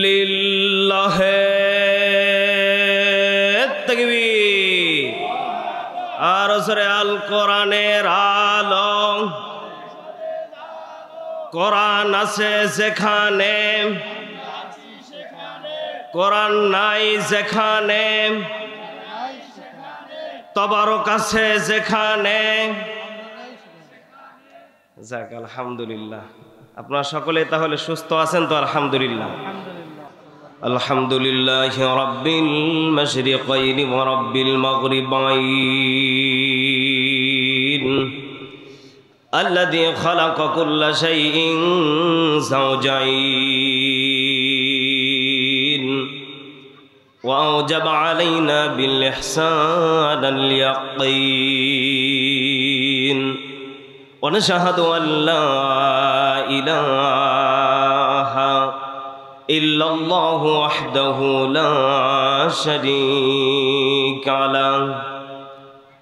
লিল্লাহে তাকবীর। আর জোরে আল কোরআনের আলো। কোরআন আছে যেখানে, কোরআন নাই যেখানে, তবারক আছে যেখানে। যাক আলহামদুলিল্লাহ, আপনারা সকলে তাহলে সুস্থ আছেন তো? আলহামদুলিল্লাহ। আলহামদুলিল্লাহি রাব্বিল মাশরিকাইনি ওয়া রাব্বিল মাগরিবাইন আল্লাযী খালাকা কুল্লা শাইইন যাওজাইন ওয়া আওজাবা আলাইনা বিল ইহসানিল ইয়াকিন ওয়া নাশহাদু আল্লা ইলাহা ইল্লাল্লাহু ওয়াহদাহু লা শারীকা লাহু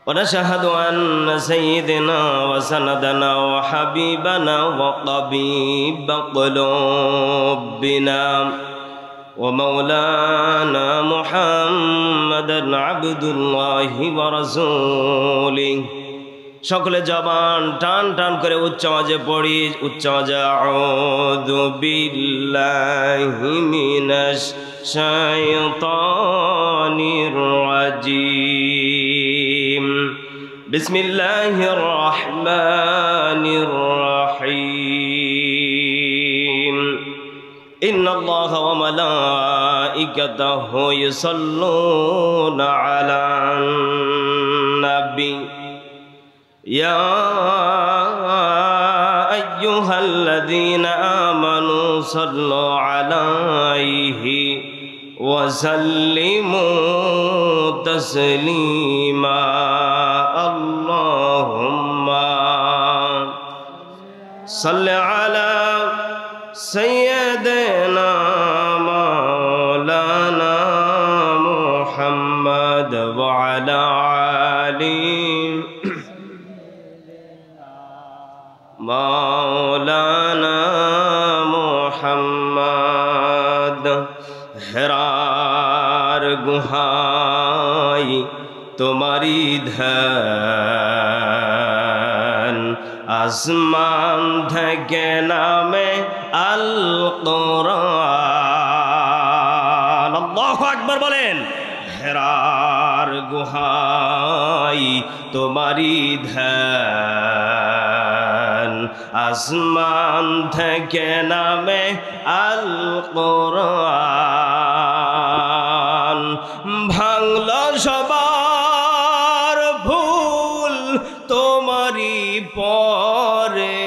ওয়া নাশহাদু আন্না সাইয়্যিদানা ওয়া সানাদানা ওয়া হাবিবানা ওয়া তাবিবা কুলুবিনা ওয়া মাওলানা মুহাম্মাদান আবদুল্লাহি ওয়া রাসূলিহি। সকলে জবান টান টান করে উচ্চ আওয়াজে পড়ি, উচ্চ আওয়াজে আউযু বিল্লাহি মিনাশ শাইতানির রাজিম বিসমিল্লাহির রহমানির রহিম ইন্নাল্লাহা ওয়া মালাইকাতাহু ইউসাল্লুনা আলান নাবী يا أيها الذين آمنوا صلوا عليه وسلموا تسليما اللهم صل على سيدنا مولانا محمد وعلى آله মাওলানা মুহাম্মদ। হেরার গুহাই তোমারি ধ্যান, আসমান থেকে নামে আল কোরআন। আল্লাহু আকবার বলেন। হেরার গুহাই তোমারি ধ্যান, আসমান থেকে নামে আল কোরআন। ভাঙল সবার ভুল তোমারি পরে,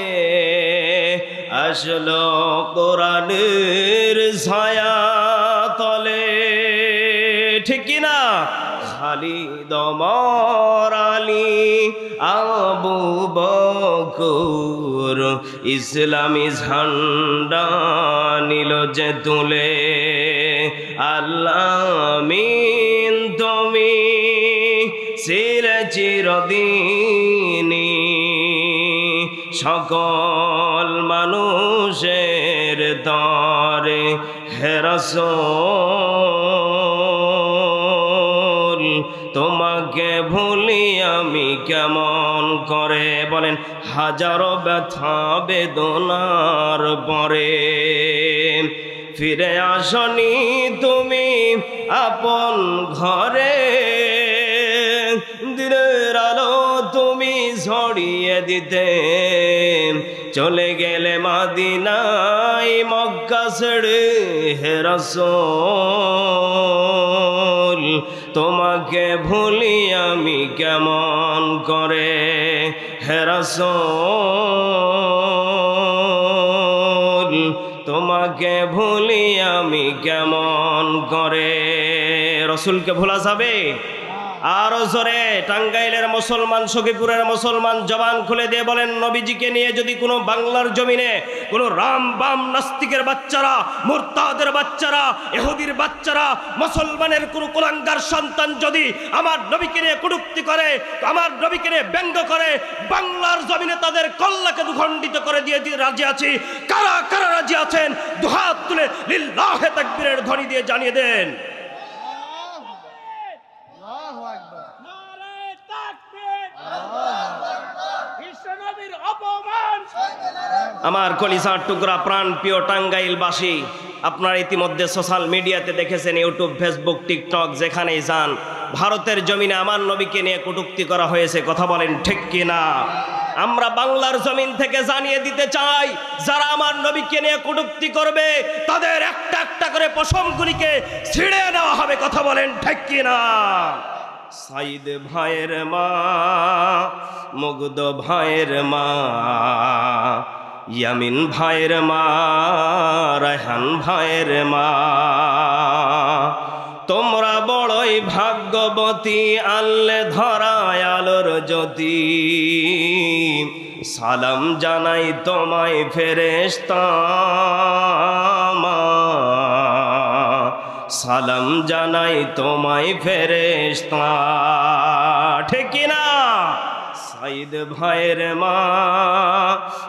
আসলো কোরআনের ছায়া তলে। ঠিক কিনা? খালিদ ওমর আলী আবু বকর ইসলামী ঝান্ডা নিল যে তুলে। আল্লামিন তুমি চিরে চিরদিনী, সকল মানুষের তরে হে রাসূল তোমাকে ভুলি আমি কেমন করে। বলেন হাজারো ব্যথা বেদনার পরে ফিরে আসনি তুমি আপন ঘরে। দিনের আলো তুমি ঝরিয়ে দিতে চলে গেলে মদিনায় মক্কা ছেড়ে। হে রাসূল তোমাকে ভুলি আমি কেমন করে। হে রাসূল তোমাকে ভুলি আমি কেমন করে। রসুলকে ভোলা যাবে? আরো জোরে টাঙ্গাইলের মুসলমান, সখীপুরের মুসলমান জবান খুলে দিয়ে বলেন, নবীজিকে নিয়ে যদি কোনো বাংলার জমিনে কোনো রাম বাম নাস্তিকের বাচ্চারা, মুরতাদের বাচ্চারা, ইহুদির বাচ্চারা, মুসলমানের কোনো কুলাঙ্গার সন্তান যদি আমার নবীকে নিয়ে কটূক্তি করে, আমার নবীকে নিয়ে ব্যঙ্গ করে, বাংলার জমিনে তাদের কল্লাকে দুখণ্ডিত করে দিয়ে রাজি আছি। কারা কারা রাজি আছেন দুহাত তুলে লিল্লাহে তাকবীরের ধ্বনি দিয়ে জানিয়ে দেন। আমার কলিজার টুকরা প্রাণ প্রিয় টাঙ্গাইলবাসী, আপনারা ইতিমধ্যে সোশ্যাল মিডিয়াতে দেখেছেন, ইউটিউব, ফেসবুক, টিকটক, যেখানেই যান ভারতের জমিনে আমার নবীকে নিয়ে কটূক্তি করা হয়েছে। কথা বলেন ঠিক কিনা? আমরা বাংলার জমিন থেকে জানিয়ে দিতে চাই, যারা আমার নবীকে নিয়ে কটূক্তি করবে তাদের একটা একটা করে পশমগুলিকে ছিঁড়ে নেওয়া হবে। কথা বলেন ঠিক কিনা? সাইদ ভাইয়ের মা, মুগ্ধ ভাইয়ের মা, ইয়ামিন ভাইয়ের মা, রায়হান ভাইয়ের মা, তোমরা বড়ই ভাগ্যবতী, আল্লে ধরায় আলোর জ্যোতি। সালাম জানাই তোমায় ফেরেশতা, সালাম জানাই তোমায় ফেরেশতা। ঠিক কিনা? সাইদ ভাইয়ের মা,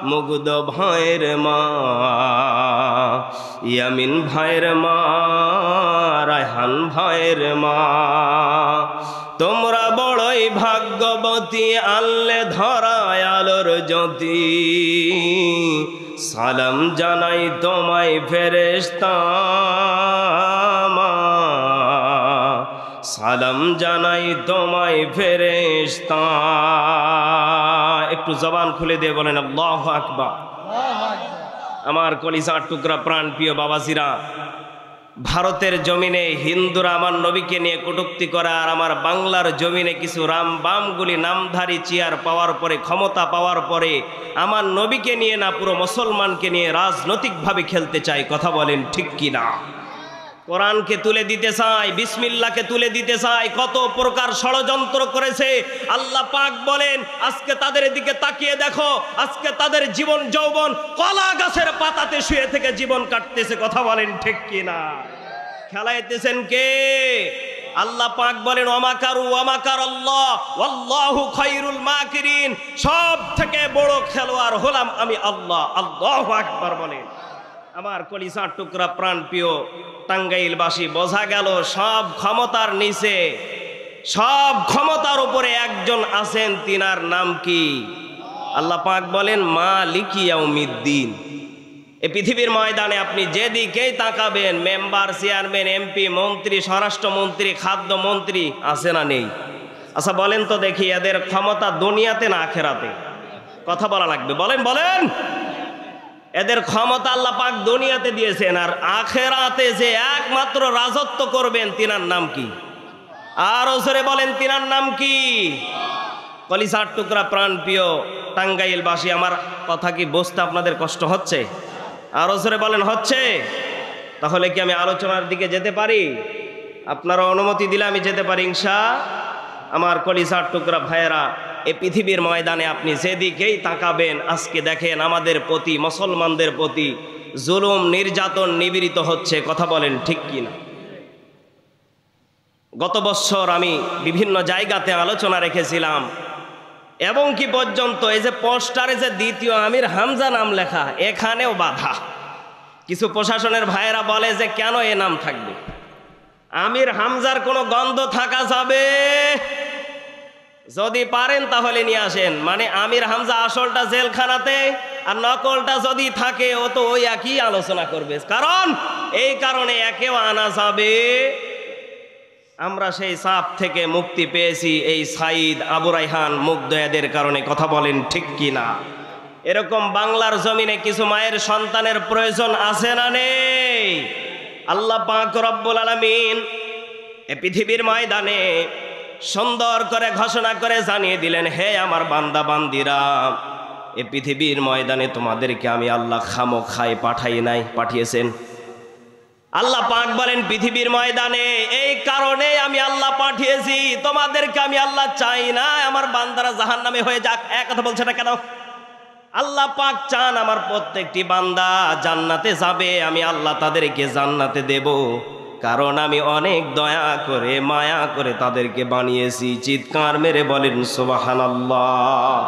মুগ্ধ ভাইয়ের মা, ইয়ামিন ভাইয়ের মা, রায়হান ভাইয়ের মা, তোমরা বড়ই ভাগ্যবতী, আল্লে ধরায় আলোর জ্যোতি। সালাম জানাই তোমায় ফেরেশতা, সালাম জানাই তোমায় ফেরেশতা। একটু জবান খুলে দিয়ে বলেন আল্লাহু আকবার। আমার কলিজার টুকরা প্রাণ প্রিয় বাবাজিরা, ভারতের জমিনে হিন্দুরা আমার নবীকে নিয়ে কটূক্তি করে, আর আমার বাংলার জমিনে কিছু রাম বামগুলি নামধারী চেয়ার পাওয়ার পরে, ক্ষমতা পাওয়ার পরে আমার নবীকে নিয়ে না পুরো মুসলমানকে নিয়ে রাজনৈতিকভাবে খেলতে চাই। কথা বলেন ঠিক কিনা? কোরআনকে তুলে দিতে চাই, বিসমিল্লাহকে তুলে দিতে চাই। কত প্রকার ষড়যন্ত্র করেছে আল্লাহ পাক বলেন, আজকে তাদের দিকে তাকিয়ে দেখো, আজকে তাদের জীবন যৌবন কলা গাছের পাতাতে শুয়ে থেকে জীবন কাটতেছে। কথা বলেন ঠিক কিনা? খেলাইতেছেন কে? আল্লাহ পাক বলেন, ওয়ামাকারু ওয়ামাকার আল্লাহ ওয়াল্লাহু খায়রুল মাকিরিন। সব থেকে বড় খেলোয়াড় হলাম আমি আল্লাহ। আল্লাহু আকবার বলেন। আমার কলিজার টুকরা প্রাণ প্রিয় টাঙ্গাইলবাসী, বোঝা গেল সব ক্ষমতার নিচে, সব ক্ষমতার উপরে একজন আছেন, তিনার নাম কি? আল্লাহ পাক বলেন মালিক ইয়াউমিদ্দিন। এই পৃথিবীর ময়দানে আপনি যেদিকেই তাকাবেন, মেম্বার, চেয়ারম্যান, এমপি, মন্ত্রী, স্বরাষ্ট্রমন্ত্রী, খাদ্যমন্ত্রী আছে না নেই? আচ্ছা বলেন তো দেখি, এদের ক্ষমতা দুনিয়াতে না আখেরাতে? কথা বলা লাগবে, বলেন বলেন। এদের ক্ষমতা আল্লাহ পাক দুনিয়াতে দিয়েছেন, আর আখেরাতে যে একমাত্র রাজত্ব করবেন তিনার নাম কি? আর ওসরে বলেন তিনার নাম কি? কলিজার টুকরা প্রাণ প্রিয় টাঙ্গাইলবাসী, আমার কথা কি বুঝতে আপনাদের কষ্ট হচ্ছে? আর ওসরে বলেন হচ্ছে? তাহলে কি আমি আলোচনার দিকে যেতে পারি? আপনারা অনুমতি দিলে আমি যেতে পারি ইনশাআল্লাহ। আমার কলিজার টুকরা ভাইয়েরা, এই পৃথিবীর ময়দানে আপনি যেদিকেই তাকাবেন, আজকে দেখেন আমাদের প্রতি, মুসলমানদের প্রতি জুলুম, নির্যাতন নিপীড়িত হচ্ছে। কথা বলেন ঠিক কিনা? গত বছর আমি বিভিন্ন জায়গাতে আলোচনা রেখেছিলাম, এবং কি পর্যন্ত এই যে পোস্টারে যে দ্বিতীয় আমির হামজা নাম লেখা, এখানেও বাধা। কিছু প্রশাসনের ভাইয়েরা বলে যে কেন এ নাম থাকবে? আমির হামজার কোনো গন্ধ থাকা যাবে? যদি পারেন তাহলে নিয়ে আসেন। মানে আমির হামজা আসলটা জেলখানাতে, আর নকলটা যদি থাকে ও তো ওই একই আলোচনা করবে। কারণ এই কারণে একেও আনা যাবে। আমরা সেই চাপ থেকে মুক্তি পেয়েছি এই সাইদ, আবু রায়হান, মুগ্ধ এদের কারণে। কথা বলেন ঠিক কিনা? এরকম বাংলার জমিনে কিছু মায়ের সন্তানের প্রয়োজন আছে না নেই? আল্লাহ পাক রব্বুল আলামিন এই পৃথিবীর ময়দানে সুন্দর করে ঘোষণা করে জানিয়ে দিলেন, হে আমার বান্দা বান্দিরা, এই পৃথিবীর ময়দানে তোমাদেরকে আমি আল্লাহ খামোখায় পাঠাই নাই, পাঠিয়েছেন। আল্লাহ পাক বলেন পৃথিবীর ময়দানে এই কারণে আমি আল্লাহ পাঠিয়েছি, তোমাদেরকে আমি আল্লাহ চাই না আমার বান্দারা জাহান্নামে হয়ে যাক। এক কথা বলছে না কেন? আল্লাহ পাক চান আমার প্রত্যেকটি বান্দা জান্নাতে যাবে, আমি আল্লাহ তাদেরকে জান্নাতে দেব, কারণ আমি অনেক দয়া করে মায়া করে তাদেরকে বানিয়েছি। চিৎকার মেরে বলেন সুবহানাল্লাহ।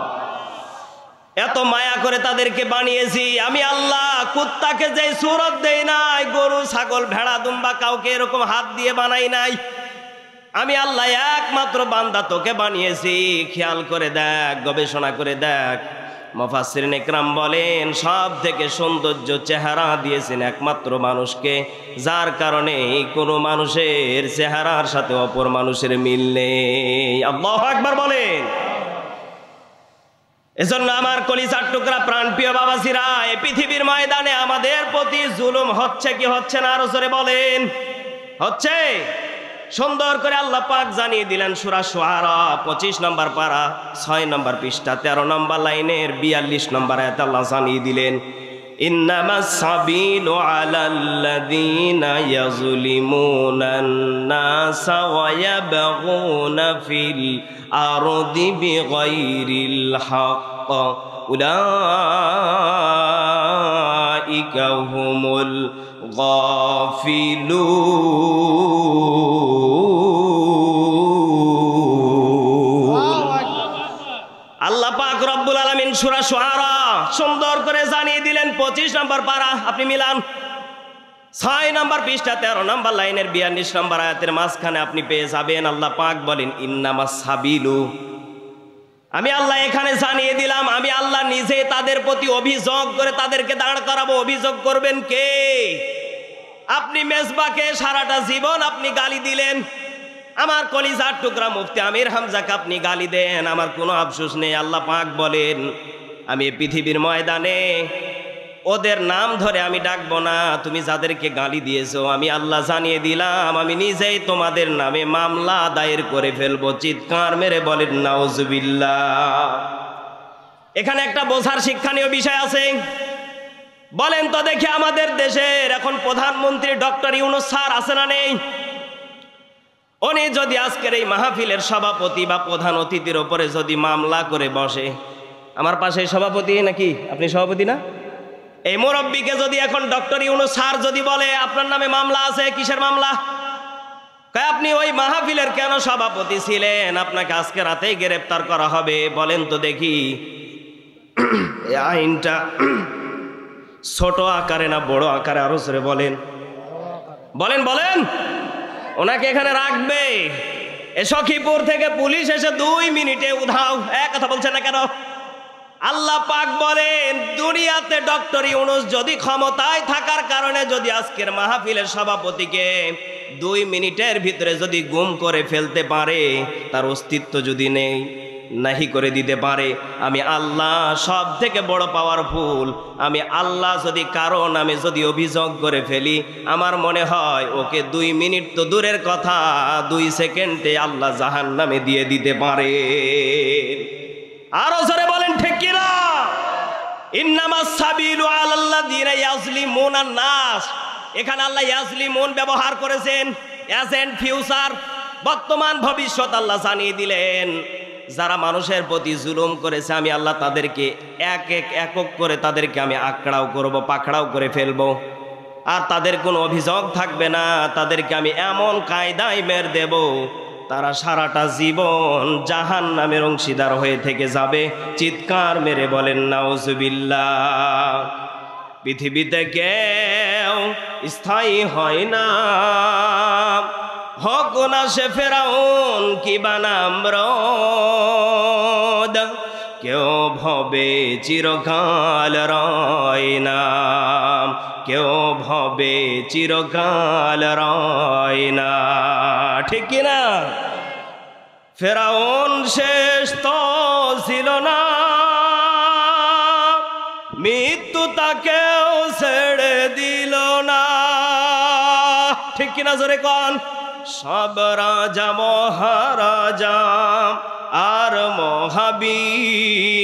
এত মায়া করে তাদেরকে বানিয়েছি আমি আল্লাহ। কুত্তাকে যে সূরত দেই নাই, গরু ছাগল ভেড়া দুম্বা কাউকে এরকম হাত দিয়ে বানাই নাই। আমি আল্লাহ একমাত্র বান্দা তোকে বানিয়েছি। খেয়াল করে দেখ, গবেষণা করে দেখ, মুফাসসিরিন ইকরাম বলেন সব থেকে সৌন্দর্য চেহারা দিয়েছেন একমাত্র মানুষকে, যার কারণে কোনো মানুষের চেহারার সাথে অপর মানুষের মিল নেই। আল্লাহু আকবার বলেন। এজন্য আমার কলিজার টুকরা প্রাণপ্রিয় বাবাজিরা, এই পৃথিবীর ময়দানে আমাদের প্রতি জুলুম হচ্ছে কি হচ্ছে না? আরো জোরে বলেন। হচ্ছে। সুন্দর করে আল্লাহ পাক জানিয়ে দিলেন সূরা শুআরা 25 নম্বর পারা 6 নম্বর পৃষ্ঠা 13 নম্বর লাইনের 42 নম্বর আয়াতে আল্লাহ জানিয়ে দিলেন, ইন্নামাস সাবিলু আলাল্লাযীনা ইয়াযলিমুনান নাসা ওয়া ইয়াবগুনা ফিল আরদি বিগাইরিল হক উলাইকা হুমুল গাফিলুন। আল্লাহ পাক রব্বুল আলামিন সূরা শুআরা সুন্দর করে জানিয়ে দিলেন 25 নম্বর পারা, আপনি মিলান 6 নম্বর পৃষ্ঠা 13 নম্বর লাইনের 42 নম্বর আয়াতের মাঝখানে আপনি পেয়ে যাবেন আল্লাহ পাক বলেন ইন্নামাস সাবিলু। আমি আল্লাহ এখানে জানিয়ে দিলাম, আমি আল্লাহ নিজে তাদের প্রতি অভিযোগ করে তাদেরকে দাঁড় করাবো। অভিযোগ করবেন কে? আপনি মেজবাকে সারাটা জীবন আপনি গালি দিলেন, আমার কলিজার টুকরা মুফতি আমির হামজাকে আপনি গালি দেন, আমার কোনো আফসোস নেই। আল্লাহ পাক বলেন আমি পৃথিবীর ময়দানে ওদের নাম ধরে আমি ডাকবো না। তুমি যাদেরকে গালি দিয়েছো আমি আল্লাহ জানিয়ে দিলাম, আমি নিজেই তোমাদের নামে মামলা দায়ের করে ফেলবো। চিৎকার মেরে বলেন নাউজুবিল্লাহ। এখানে একটা বোঝার শিক্ষণীয় বিষয় আছে। বলেন তো দেখি, আমাদের দেশের এখন প্রধানমন্ত্রী ডক্টর ইউনূস স্যার আছে না নেই? উনি যদি আজকের এই মাহফিলের সভাপতি বা প্রধান অতিথির ওপরে যদি মামলা করে বসে, আমার পাশে সভাপতি নাকি? আপনি সভাপতি না? এই মুরব্বীকে যদি এখন ডক্টর ইউনূস স্যার যদি বলে আপনার নামে মামলা আছে, কিসের মামলা? আপনি ওই মাহফিলের কেন সভাপতি ছিলেন, আপনাকে আজকে রাতেই গ্রেফতার করা হবে। বলেন তো দেখি এই আইনটা ছোট আকারে না বড় আকারে? আরো জোরে বলেন, বলেন বলেন। ওনাকে এখানে রাখবে। এ সখীপুর থেকে পুলিশ এসে 2 মিনিটে উধাও। এক কথা বলছেন না কেন? আল্লাহ পাক বলেন দুনিয়াতে ডক্টর ইউনূস যদি ক্ষমতায় থাকার কারণে যদি আজকের মাহফিলের সভাপতিকে 2 মিনিটের ভিতরে যদি গুম করে ফেলতে পারে, তার অস্তিত্ব যদি নেই নাহি করে দিতে পারে, আমি আল্লাহ সব থেকে বড় পাওয়ারফুল, আমি আল্লাহ যদি কারণ আমি যদি অভিযোগ করে ফেলি, আমার মনে হয় ওকে 2 মিনিট তো দূরের কথা 2 সেকেন্ডে আল্লাহ জাহান্নামে দিয়ে দিতে পারে। আরো জোরে বলেন ঠিক কিনা? ইন্নামাস সাবিলু আলাল্লাযীনা ইয়াজলিমুনান নাস। এখানে আল্লাহ ইয়াজলিমুন ব্যবহার করেছেন এজেন্ট ফিউচার, বর্তমান ভবিষ্যৎ আল্লাহ জানিয়ে দিলেন। যারা মানুষের প্রতি জুলুম করেছে আমি আল্লাহ তাদেরকে একক করে তাদেরকে আমি আকড়াও করব, পাকড়াও করে ফেলবো, আর তাদের কোনো অভিযোগ থাকবে না। তাদেরকে আমি এমন কায়দায় মেরে দেব তারা সারাটা জীবন জাহান্নামের অংশীদার হয়ে থেকে যাবে। চিৎকার মেরে বলেন নাউজুবিল্লাহ। পৃথিবীতে কেউ স্থায়ী হয় না, হোক না সে ফেরাউন কিবা নামরদ, কেউ ভবে চিরকাল রয় না, কেউ ভবে চিরকাল রয় না। ঠিক কিনা? ফেরাউন শেষ তো ছিল না, মৃত্যু তাকেও ছেড়ে দিল না। ঠিক কিনা জোরে কন? সব রাজা মহারাজা আর মহাবীর,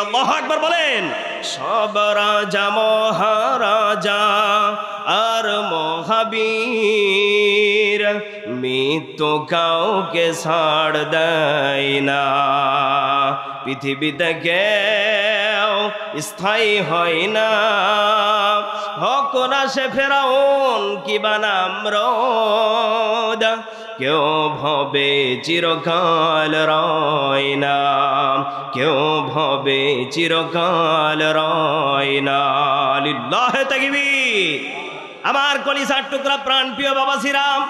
আল্লাহু আকবার বলেন, সব রাজা মহারাজা আর মহাবীর মৃত্যু কাউকে ছাড় দেয় না পৃথিবীতে কেউ স্থায়ী হয় না হোক না সে ফেরাউন কিবা নামরদ কেউ ভবে চিরকাল রয় না কেউ ভবে চিরকাল রয় না লিল্লাহি তাকবীর আমার কলিজার টুকরা প্রাণপ্রিয় বাবাজিরাম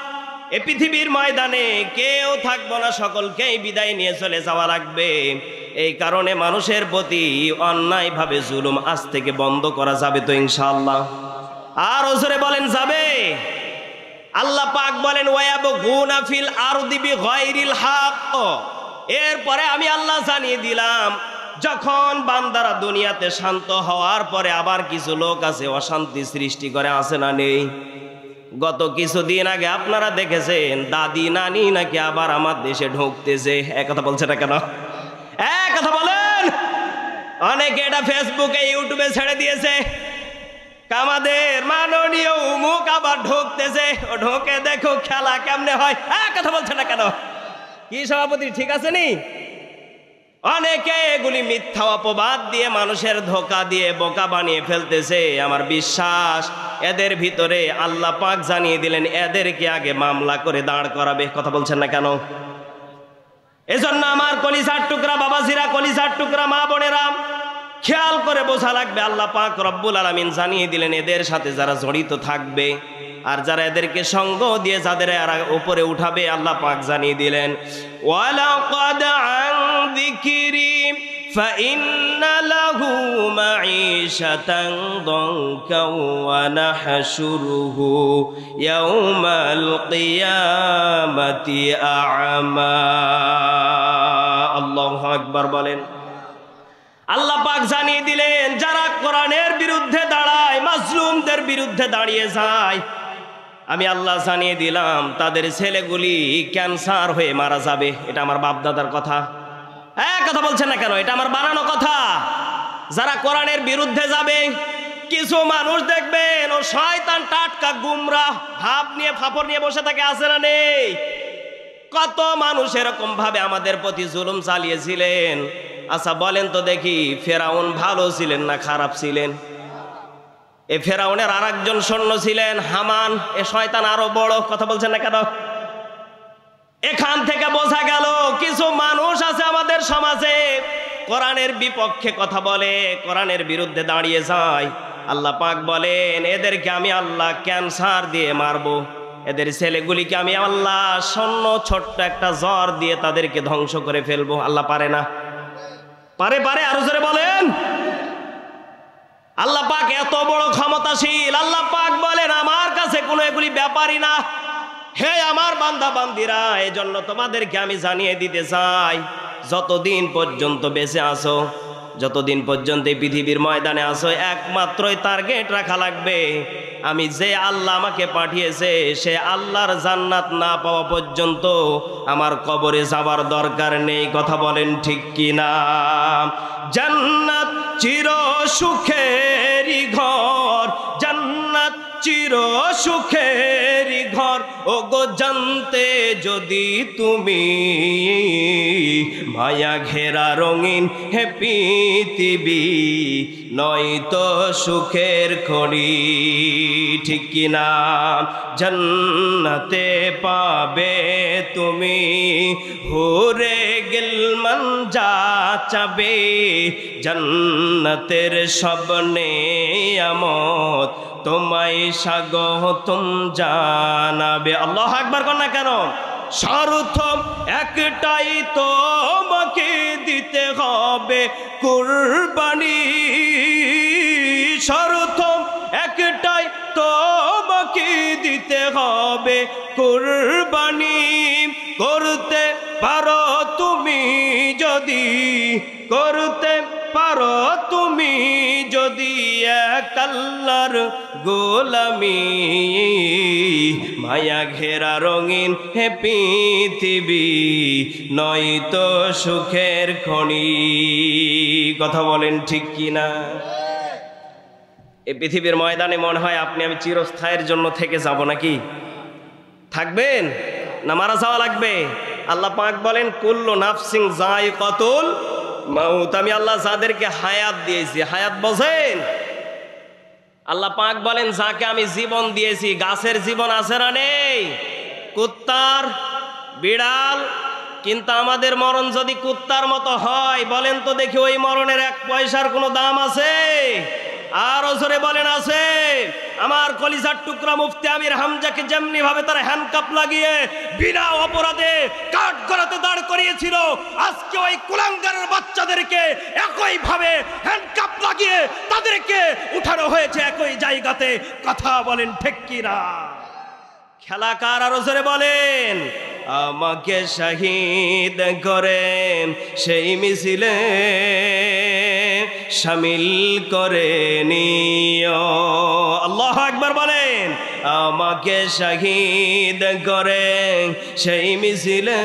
এ পৃথিবীর ময়দানে কেউ থাকবো না সকলকেই বিদায় নিয়ে চলে যাওয়া লাগবে এই কারণে মানুষের প্রতি অন্যায়ভাবে জুলুম আজ থেকে বন্ধ করা যাবে তো ইনশাআল্লাহ আর ওজরে বলেন যাবে আল্লাহ পাক বলেন ওয়ায়াবগুনা ফিল আরদি বিগাইরিল হক এরপরে আমি আল্লাহ জানিয়ে দিলাম যখন বান্দারা দুনিয়াতে শান্ত হওয়ার পরে আবার কিছু লোক আছে অশান্তি সৃষ্টি করে আছে না নেই গত কিছুদিন আগে আপনারা দেখেছেন দাদি নানি নাকি আবার আমার দেশে ঢুকতেছে এক কথা বলছে না কেন এক কথা বলেন অনেকে এটা ফেসবুকে ইউটিউবে ছেড়ে দিয়েছে আমাদের মাননীয় উমুক আবার ঢুকতেছে ও ঢোকে দেখো খেলা কেমনে হয় এক কথা বলছে না কেন কি সভাপতি ঠিক আছে নি অনেকে এগুলি মিথ্যা অপবাদ দিয়ে মানুষের ধোঁকা দিয়ে বোকা বানিয়ে ফেলতেছে আমার বিশ্বাস এদের ভিতরে আল্লাহ পাক জানিয়ে দিলেন এদেরকে আগে মামলা করে দাঁড় করাবে কথা বলছেন না কেন এজন্য আমার কলিজার টুকরা বাবাজিরা কলিজার টুকরা মা বোনেরা খেয়াল করে বোঝা লাগবে আল্লাহ পাক রব্বুল আলামিন জানিয়ে দিলেন এদের সাথে যারা জড়িত থাকবে আর যারা এদেরকে সঙ্গ দিয়ে যাদের উপরে উঠাবে আল্লাহ পাক জানিয়ে দিলেন ওয়ালাকাদ আন যিকরি ফাইন্না লাহু মাঈশাতান দানকা ওয়া নাহশুরুহু ইয়াওমাল কিয়ামাতি আ'মা আল্লাহু আকবার বলেন আল্লাহ পাক জানিয়ে দিলেন যারা কোরআনের বিরুদ্ধে দাঁড়ায় মাজলুমদের বিরুদ্ধে দাঁড়িয়ে যায় আমি আল্লাহ জানিয়ে দিলাম তাদের ছেলেগুলি ক্যান্সার হয়ে মারা যাবে এটা আমার বাপ দাদার কথা কথা বলছেন না কেন এটা আমার বানানো কথা যারা কোরআনের বিরুদ্ধে যাবে কিছু মানুষ দেখবেন ও শয়তান টাটকা গুমরাহ ভাব নিয়ে ফাপড় নিয়ে বসে থাকে আছে না নেই কত মানুষ এরকম ভাবে আমাদের প্রতি জুলুম চালিয়েছিলেন আচ্ছা বলেন তো দেখি ফেরাউন ভালো ছিলেন না খারাপ ছিলেন এ ফেরাউনের আরেকজন সৈন্য ছিলেন হামান এ শয়তান আরো বড় কথা বলছেন না কেন এখান থেকে বোঝা গেল কিছু মানুষ আছে আমাদের সমাজে কোরআনের বিপক্ষে কথা বলে কোরআনের বিরুদ্ধে দাঁড়িয়ে যায় আল্লাহ পাক বলেন এদেরকে আমি আল্লাহ ক্যান্সার দিয়ে মারবো এদের ছেলেগুলিকে আমি আল্লাহ সৈন্য ছোট্ট একটা জ্বর দিয়ে তাদেরকে ধ্বংস করে ফেলবো আল্লাহ পারে না পারে পারে আরো জোরে বলেন আল্লাহ পাক এত বড় ক্ষমতাশীল আল্লাহ পাক বলেন আমার কাছে কোনো এগুলি ব্যাপারই না হে আমার বান্দা বান্দিরা এজন্য তোমাদেরকে আমি জানিয়ে দিতে চাই যতদিন পর্যন্ত বেঁচে আছো যতদিন পর্যন্ত এই পৃথিবীর ময়দানে আসো একমাত্রই টার্গেট রাখা লাগবে আমি যে আল্লাহ আমাকে পাঠিয়েছে সে আল্লাহর জান্নাত না পাওয়া পর্যন্ত আমার কবরে যাবার দরকার নেই কথা বলেন ঠিক কি না জান্নাত চির সুখেরই ঘর জান্নাত চির সুখেরই ঘর ও গো জানতে যদি তুমি মায়া ঘেরা রঙিন হে পৃথিবী নয়তো সুখের খড়ি ঠিক কিনা জান্নাতে পাবে তুমি হুরে গিলমান যা চাবে জান্নাতের সব নেয়ামত তোমায় স্বাগতম জানাবে আল্লাহু আকবার কর না কেন শর্ত একটাই তোমাকে দিতে হবে কুরবানি শর্ত একটাই তোমাকে দিতে হবে কুরবানি করতে পারো তুমি যদি করতে পারো তুমি যদি এক আল্লাহর গোলামি মায়া ঘেরা রঙিন হে পৃথিবী নয়তো সুখের খনি কথা বলেন ঠিক কিনা এই পৃথিবীর ময়দানে মনে হয় আপনি আমি চিরস্থায়ের জন্য থেকে যাব নাকি? থাকবেন না মারা যাওয়া লাগবে? আল্লাহ পাক বলেন কুল্লু নাফসিন যায়িকাতুল মাউত। আমি আল্লাহ যাদেরকে হায়াত দিয়েছি, হায়াত বোঝেন? আল্লাহ পাক বলেন যাকে আমি জীবন দিয়েছি, গাছের জীবন আছে না নেই? কুত্তার, বিড়াল, কিন্তু আমাদের মরণ যদি কুত্তার মতো হয় বলেন তো দেখি ওই মরণের এক পয়সার কোনো দাম আছে? আর জোরে বলেন আছে? আমার কলিজার টুকরা মুফতি আমির হামজাকে যেমনি ভাবে তারা হ্যান্ডকাপ লাগিয়ে বিনা অপরাধে কাঠগড়াতে দাঁড় করিয়েছিল, আজকে ওই কুলাঙ্গারের বাচ্চাদেরকে একই ভাবে হ্যান্ডকাপ লাগিয়ে তাদেরকে উঠানো হয়েছে একই জায়গাতে। কথা বলেন ঠিক কিনা? খেলা কার? আরো জোরে বলেন। আমাকে শহীদ করে সেই মিছিলে শামিল করে নিও। আল্লাহু আকবার বলেন। আমাকে শহীদ করে সেই মিছিলে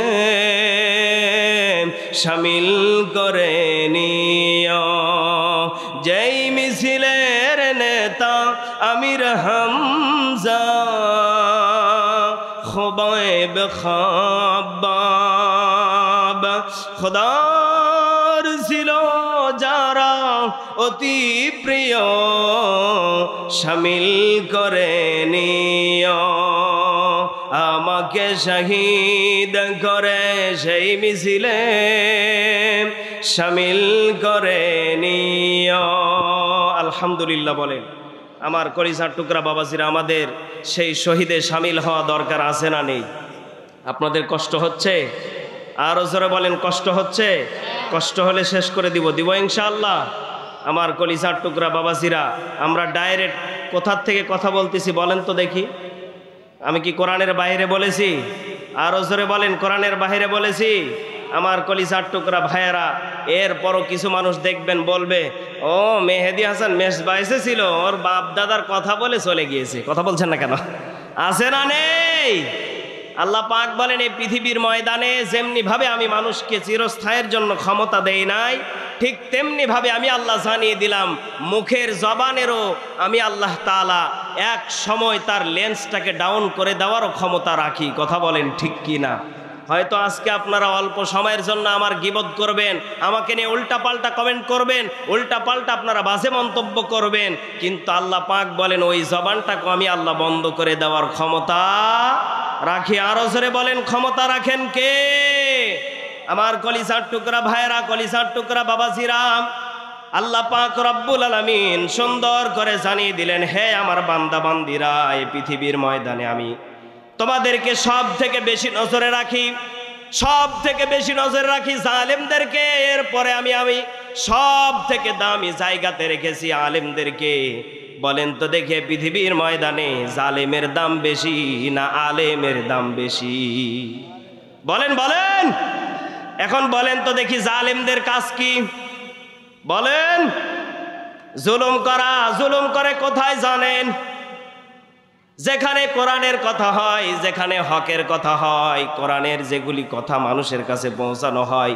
শামিল করে নিও। যেই মিছিলের নেতা আমির হামজা খুবাইব খাব্বাব, খোদার ছিল যারা অতি প্রিয় শামিল করে নিও। আমাকে শহীদ করে সেই মিছিলে শামিল করে নিও। আলহামদুলিল্লাহ বলেন। আমার কলিজার টুকরা বাবাজিরা, আমাদের সেই শহীদে শামিল হওয়া দরকার আছে না নেই? আপনাদের কষ্ট হচ্ছে? আরো জোরে বলেন কষ্ট হচ্ছে? কষ্ট হলে শেষ করে দিব ইনশাআল্লাহ। আমার কলিজার টুকরা বাবাজিরা, আমরা ডাইরেক্ট কোথার থেকে কথা বলতেছি বলেন তো দেখি? আমি কি কোরআনের বাইরে বলেছি? আরো জোরে বলেন কোরআনের বাইরে বলেছি? আমার কলিজার টুকরা ভাইয়েরা, এরপরও কিছু মানুষ দেখবেন বলবে ও মেহেদি হাসান মেসবা এসেছিল, ওর বাপ দাদার কথা বলে চলে গিয়েছে। কথা বলছেন না কেন? আছে না নেই? আল্লাহ পাক বলেন এই পৃথিবীর ময়দানে যেমনি ভাবে আমি মানুষকে চিরস্থায়ের জন্য ক্ষমতা দেই নাই, ঠিক তেমনি ভাবে আমি আল্লাহ জানিয়ে দিলাম মুখের জবানেরও আমি আল্লাহ তাআলা এক সময় তার লেন্সটাকে ডাউন করে দেওয়ারও ক্ষমতা রাখি। কথা বলেন ঠিক কি না? হয়তো আজকে আপনারা অল্প সময়ের জন্য আমার গীবত করবেন, আমাকে নিয়ে উল্টাপাল্টা কমেন্ট করবেন, উল্টাপাল্টা আপনারা বাজে মন্তব্য করবেন, কিন্তু আল্লাহ পাক বলেন ওই জবানটাকে আমি আল্লাহ বন্ধ করে দেওয়ার ক্ষমতা রাখি। আরো জোরে বলেন ক্ষমতা রাখেন কে? আমার কলিজার টুকরা ভাইরা, কলিজার টুকরা বাবাজিরা, আল্লাহ পাক রব্বুল আলামিন সুন্দর করে জানিয়ে দিলেন, হে আমার বান্দা বান্দিরা, এই পৃথিবীর ময়দানে আমি তোমাদেরকে সব থেকে বেশি নজরে রাখি, সব থেকে বেশি নজরে রাখি জালেমদেরকে। এরপরে আমি সব থেকে দামি জায়গাতে রেখেছি আলেমদেরকে। বলেন তো দেখে পৃথিবীর ময়দানে জালেমের দাম বেশি না আলেমের দাম বেশি? বলেন বলেন, এখন বলেন তো দেখি জালেমদের কাজ কি? বলেন। জুলুম করা। জুলুম করে কোথায় জানেন? যেখানে কোরআনের কথা হয়, যেখানে হকের কথা হয়, কোরআনের যেগুলি কথা মানুষের কাছে পৌঁছানো হয়।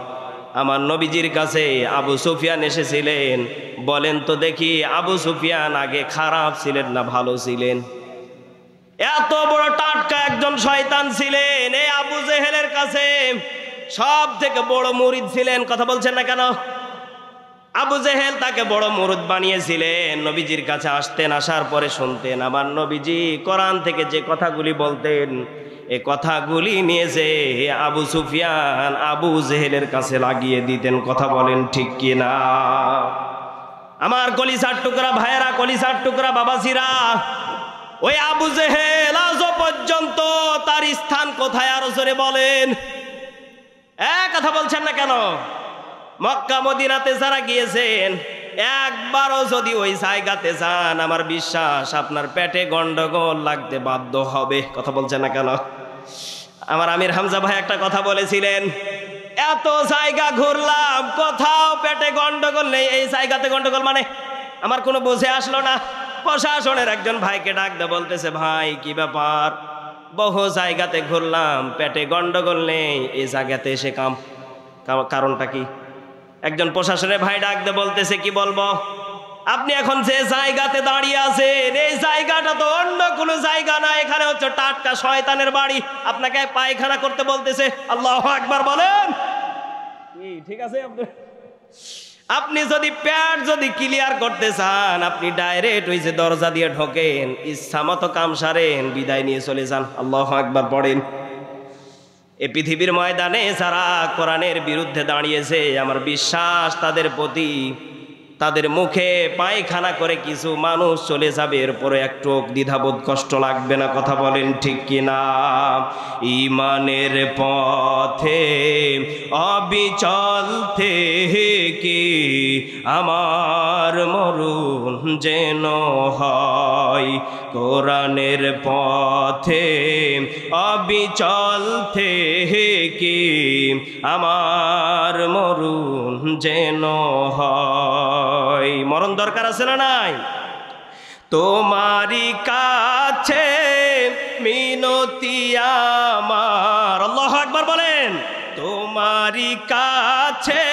আমার নবীজির কাছে আবু সুফিয়ান এসেছিলেন। বলেন তো দেখি আবু সুফিয়ান আগে খারাপ ছিলেন না ভালো ছিলেন? এত বড় টাটকা একজন শয়তান ছিলেন। এই আবু জেহেলের কাছে সব থেকে বড় মুরিদ ছিলেন। কথা বলছেন না কেন? আবু জেহেল তাকে বড় মুরিদ বানিয়েছিলেন। নবীজির কাছে আসতেন, আসার পরে শুনতেন আমার নবীজি কোরআন থেকে যে কথাগুলি বলতেন, এ কথাগুলি নিয়ে যে আবু সুফিয়ান আবু জেহেলের কাছে লাগিয়ে দিতেন। কথা বলেন ঠিক কি না? আমার কলিজার টুকরা ভাইয়েরা, কলিজার টুকরা বাবাজিরা, ওই আবু জেহেল আজও পর্যন্ত তার স্থান কোথায়? আরো জোরে বলেন। কথা বলছেন না কেন? মক্কা মদিনাতে যারা গিয়েছেন, একবারও যদি ওই জায়গাতে যান, আমার বিশ্বাস আপনার পেটে গন্ডগোল লাগতে বাধ্য হবে। কথা বলছেন না কেন? আমার আমির হামজা ভাই একটা কথা বলেছিলেন, এত জায়গা ঘুরলাম কোথাও পেটে গন্ডগোল নেই, এই জায়গাতে গন্ডগোল মানে আমার কোনো বুঝে আসলো না। প্রশাসনের একজন ভাইকে ডাক দিয়ে বলতেছে, ভাই কি ব্যাপার? বহু জায়গাতে ঘুরলাম, পেটে গন্ডগোল নেই, এই জায়গাতে এসে কারণটা কি? একজন প্রশাসনের ভাই ডাক দিয়ে বলতেছে, কি বলবো? আপনি এখন যে জায়গাতে দাঁড়িয়ে আছেন এই জায়গাটা তো অন্য কোনো জায়গা না, এখানে হচ্ছে টাটকা শয়তানের বাড়ি। আপনাকে পায়খানা করতে বলতেছে, আল্লাহু আকবার বলেন। ঠিক আছে, আপনি যদি প্যাট যদি ক্লিয়ার করতে চান, আপনি ডাইরেক্ট ওই যে দরজা দিয়ে ঢোকেন, ইচ্ছা মতো কাম সারেন, বিদায় নিয়ে চলে যান, আল্লাহু আকবার পড়েন। এই পৃথিবীর ময়দানে যারা কোরআনের বিরুদ্ধে দাঁড়িয়েছে, আমার বিশ্বাস তাদের প্রতি, তাদের মুখে পায়খানা করে কিছু মানুষ চলে যাবে, এরপরে একটু দ্বিধাবোধ কষ্ট লাগবে না, কথা বলেন ঠিক কিনা? ঈমানের পথে অবিচল থেকে আমার মরণ যেন হয়, কোরআনের পথে অবিচল থেকে আমার মরণ যেন হয়। মরণ দরকার আছে না নাই? তোমারই কাছে মিনতি আমার, আল্লাহু আকবার বলেন। তোমারই কাছে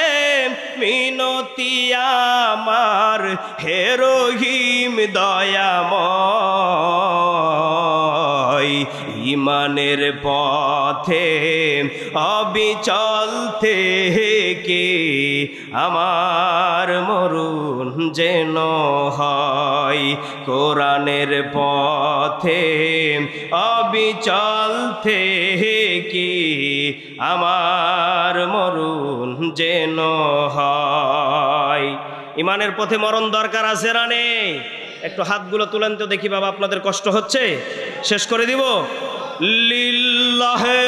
মিনতি আমার, হে রহিম দয়াময়, ঈমানের পথে অবিচল থেকে আমার মরণ যেন হয়, কোরআনের পথে অবিচল থেকে আমার মরণ যেন হয়। ঈমানের পথে মরণ দরকার আছে না নেই? একটু হাতগুলো তুলেন তো দেখি বাবা, আপনাদের কষ্ট হচ্ছে? শেষ করে দিব। লিল্লাহে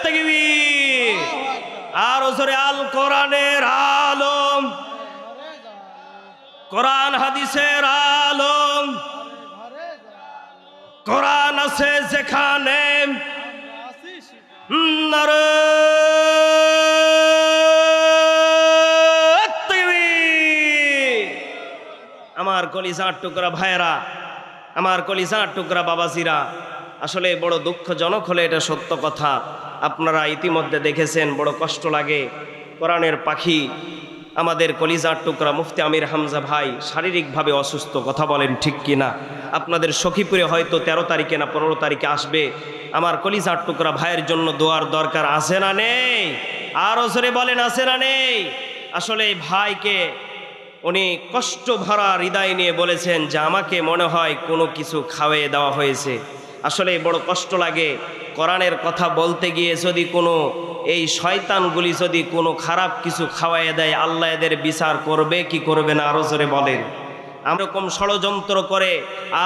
তাকবীর। আর ওসরে আল কোরআনের আলম, কোরআন হাদিসের আলম, কোরআন আছে যেখানে নারে তাকবীর। আমার কলিজার টুকরা ভাইয়েরা, আমার কলিজার টুকরা বাবাজিরা, আসলে বড় দুঃখজনক হলে এটা সত্য কথা, আপনারা ইতিমধ্যে দেখেছেন, বড় কষ্ট লাগে। কোরআনের পাখি আমাদের কলিজার টুকরা মুফতি আমির হামজা ভাই শারীরিকভাবে অসুস্থ, কথা বলেন ঠিক কিনা? আপনাদের সখীপুরে হয়তো 13 তারিখে না 15 তারিখে আসবে। আমার কলিজার টুকরা ভাইয়ের জন্য দোয়ার দরকার আছে না নেই? আরও জোরে বলেন, আছে না নেই? আসলে ভাইকে উনি কষ্ট ভরা হৃদয় নিয়ে বলেছেন যে আমাকে মনে হয় কোনো কিছু খাওয়িয়ে দেওয়া হয়েছে। আসলে বড় কষ্ট লাগে, কোরআনের কথা বলতে গিয়ে যদি কোনো এই শয়তানগুলি যদি কোনো খারাপ কিছু খাওয়াইয়ে দেয়, আল্লাহ এদের বিচার করবে কি করবে না? আরো জোরে বলেন। এরকম ষড়যন্ত্র করে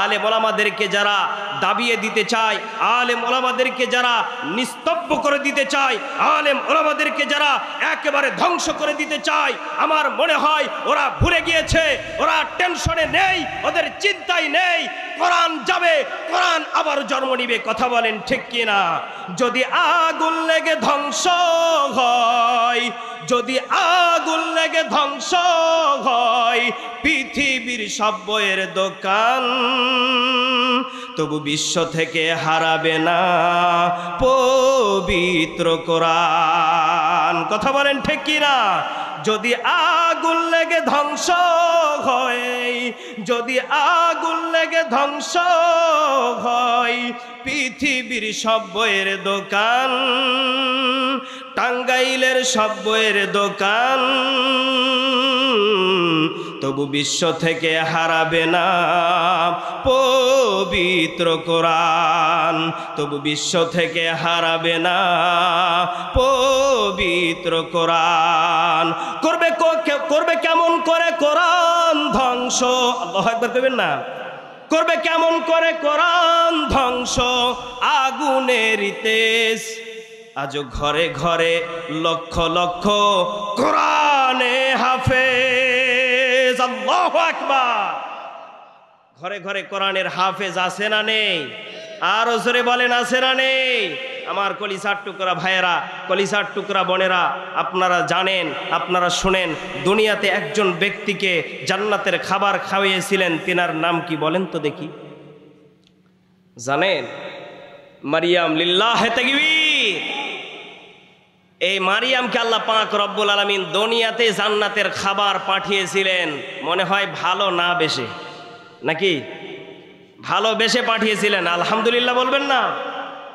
আলেম ওলামাদেরকে যারা দাবিয়ে দিতে চায়, আলেম ওলামাদেরকে যারা নিস্তব্ধ করে দিতে চায়, আলেম ওলামাদেরকে যারা একেবারে ধ্বংস করে দিতে চায়, আমার মনে হয় ওরা ভুলে গিয়েছে, ওরা টেনশনে নেই, ওদের চিন্তাই নেই। কোরআন যাবে, কোরআন আবার জন্ম নিবে, কথা বলেন ঠিক কিনা? যদি আগুন লেগে ধ্বংস হয়, যদি আগুন লেগে ধ্বংস হয় পৃথিবীর সব বইয়ের দোকান, তবু বিশ্ব থেকে হারাবে না পবিত্র কোরআন, কথা বলেন ঠিক কিনা? যদি আগুন লেগে ধ্বংস হয়, যদি আগুন লেগে ধ্বংস হয় পৃথিবীর সব বইয়ের দোকান, টাঙ্গাইলের সব বইয়ের দোকান, তবু বিশ্ব থেকে হারাবে না পবিত্র কোরআন, তবু বিশ্ব থেকে হারাবে না পবিত্র কোরআন। করবে কেমন করে কোরআন ধ্বংস? আল্লাহু আকবার কইবেন না? করবে কেমন করে কোরআন ধ্বংস? আগুনের তেজ আজ ঘরে ঘরে লক্ষ লক্ষ কোরআনে হাফেজ, আল্লাহু আকবার। ঘরে ঘরে কোরআনের হাফেজ আছে না নেই? আর জোরে বলেন, আছে না নেই? আমার কলিজার টুকরা ভাইয়েরা, কলিজার টুকরা বোনেরা, আপনারা জানেন, আপনারা শুনেন, দুনিয়াতে একজন ব্যক্তিকে জান্নাতের খাবার খাওয়িয়েছিলেন, তিনার নাম কি বলেন তো দেখি? জানেন? মারিয়াম, লিল্লাহে তাকবীর। এই মারিয়ামকে আল্লাহ পাক রব্বুল আলামিন দুনিয়াতে জান্নাতের খাবার পাঠিয়েছিলেন, মনে হয় ভালো না বেশে, নাকি ভালোবেসে পাঠিয়েছিলেন? আলহামদুলিল্লাহ বলবেন না?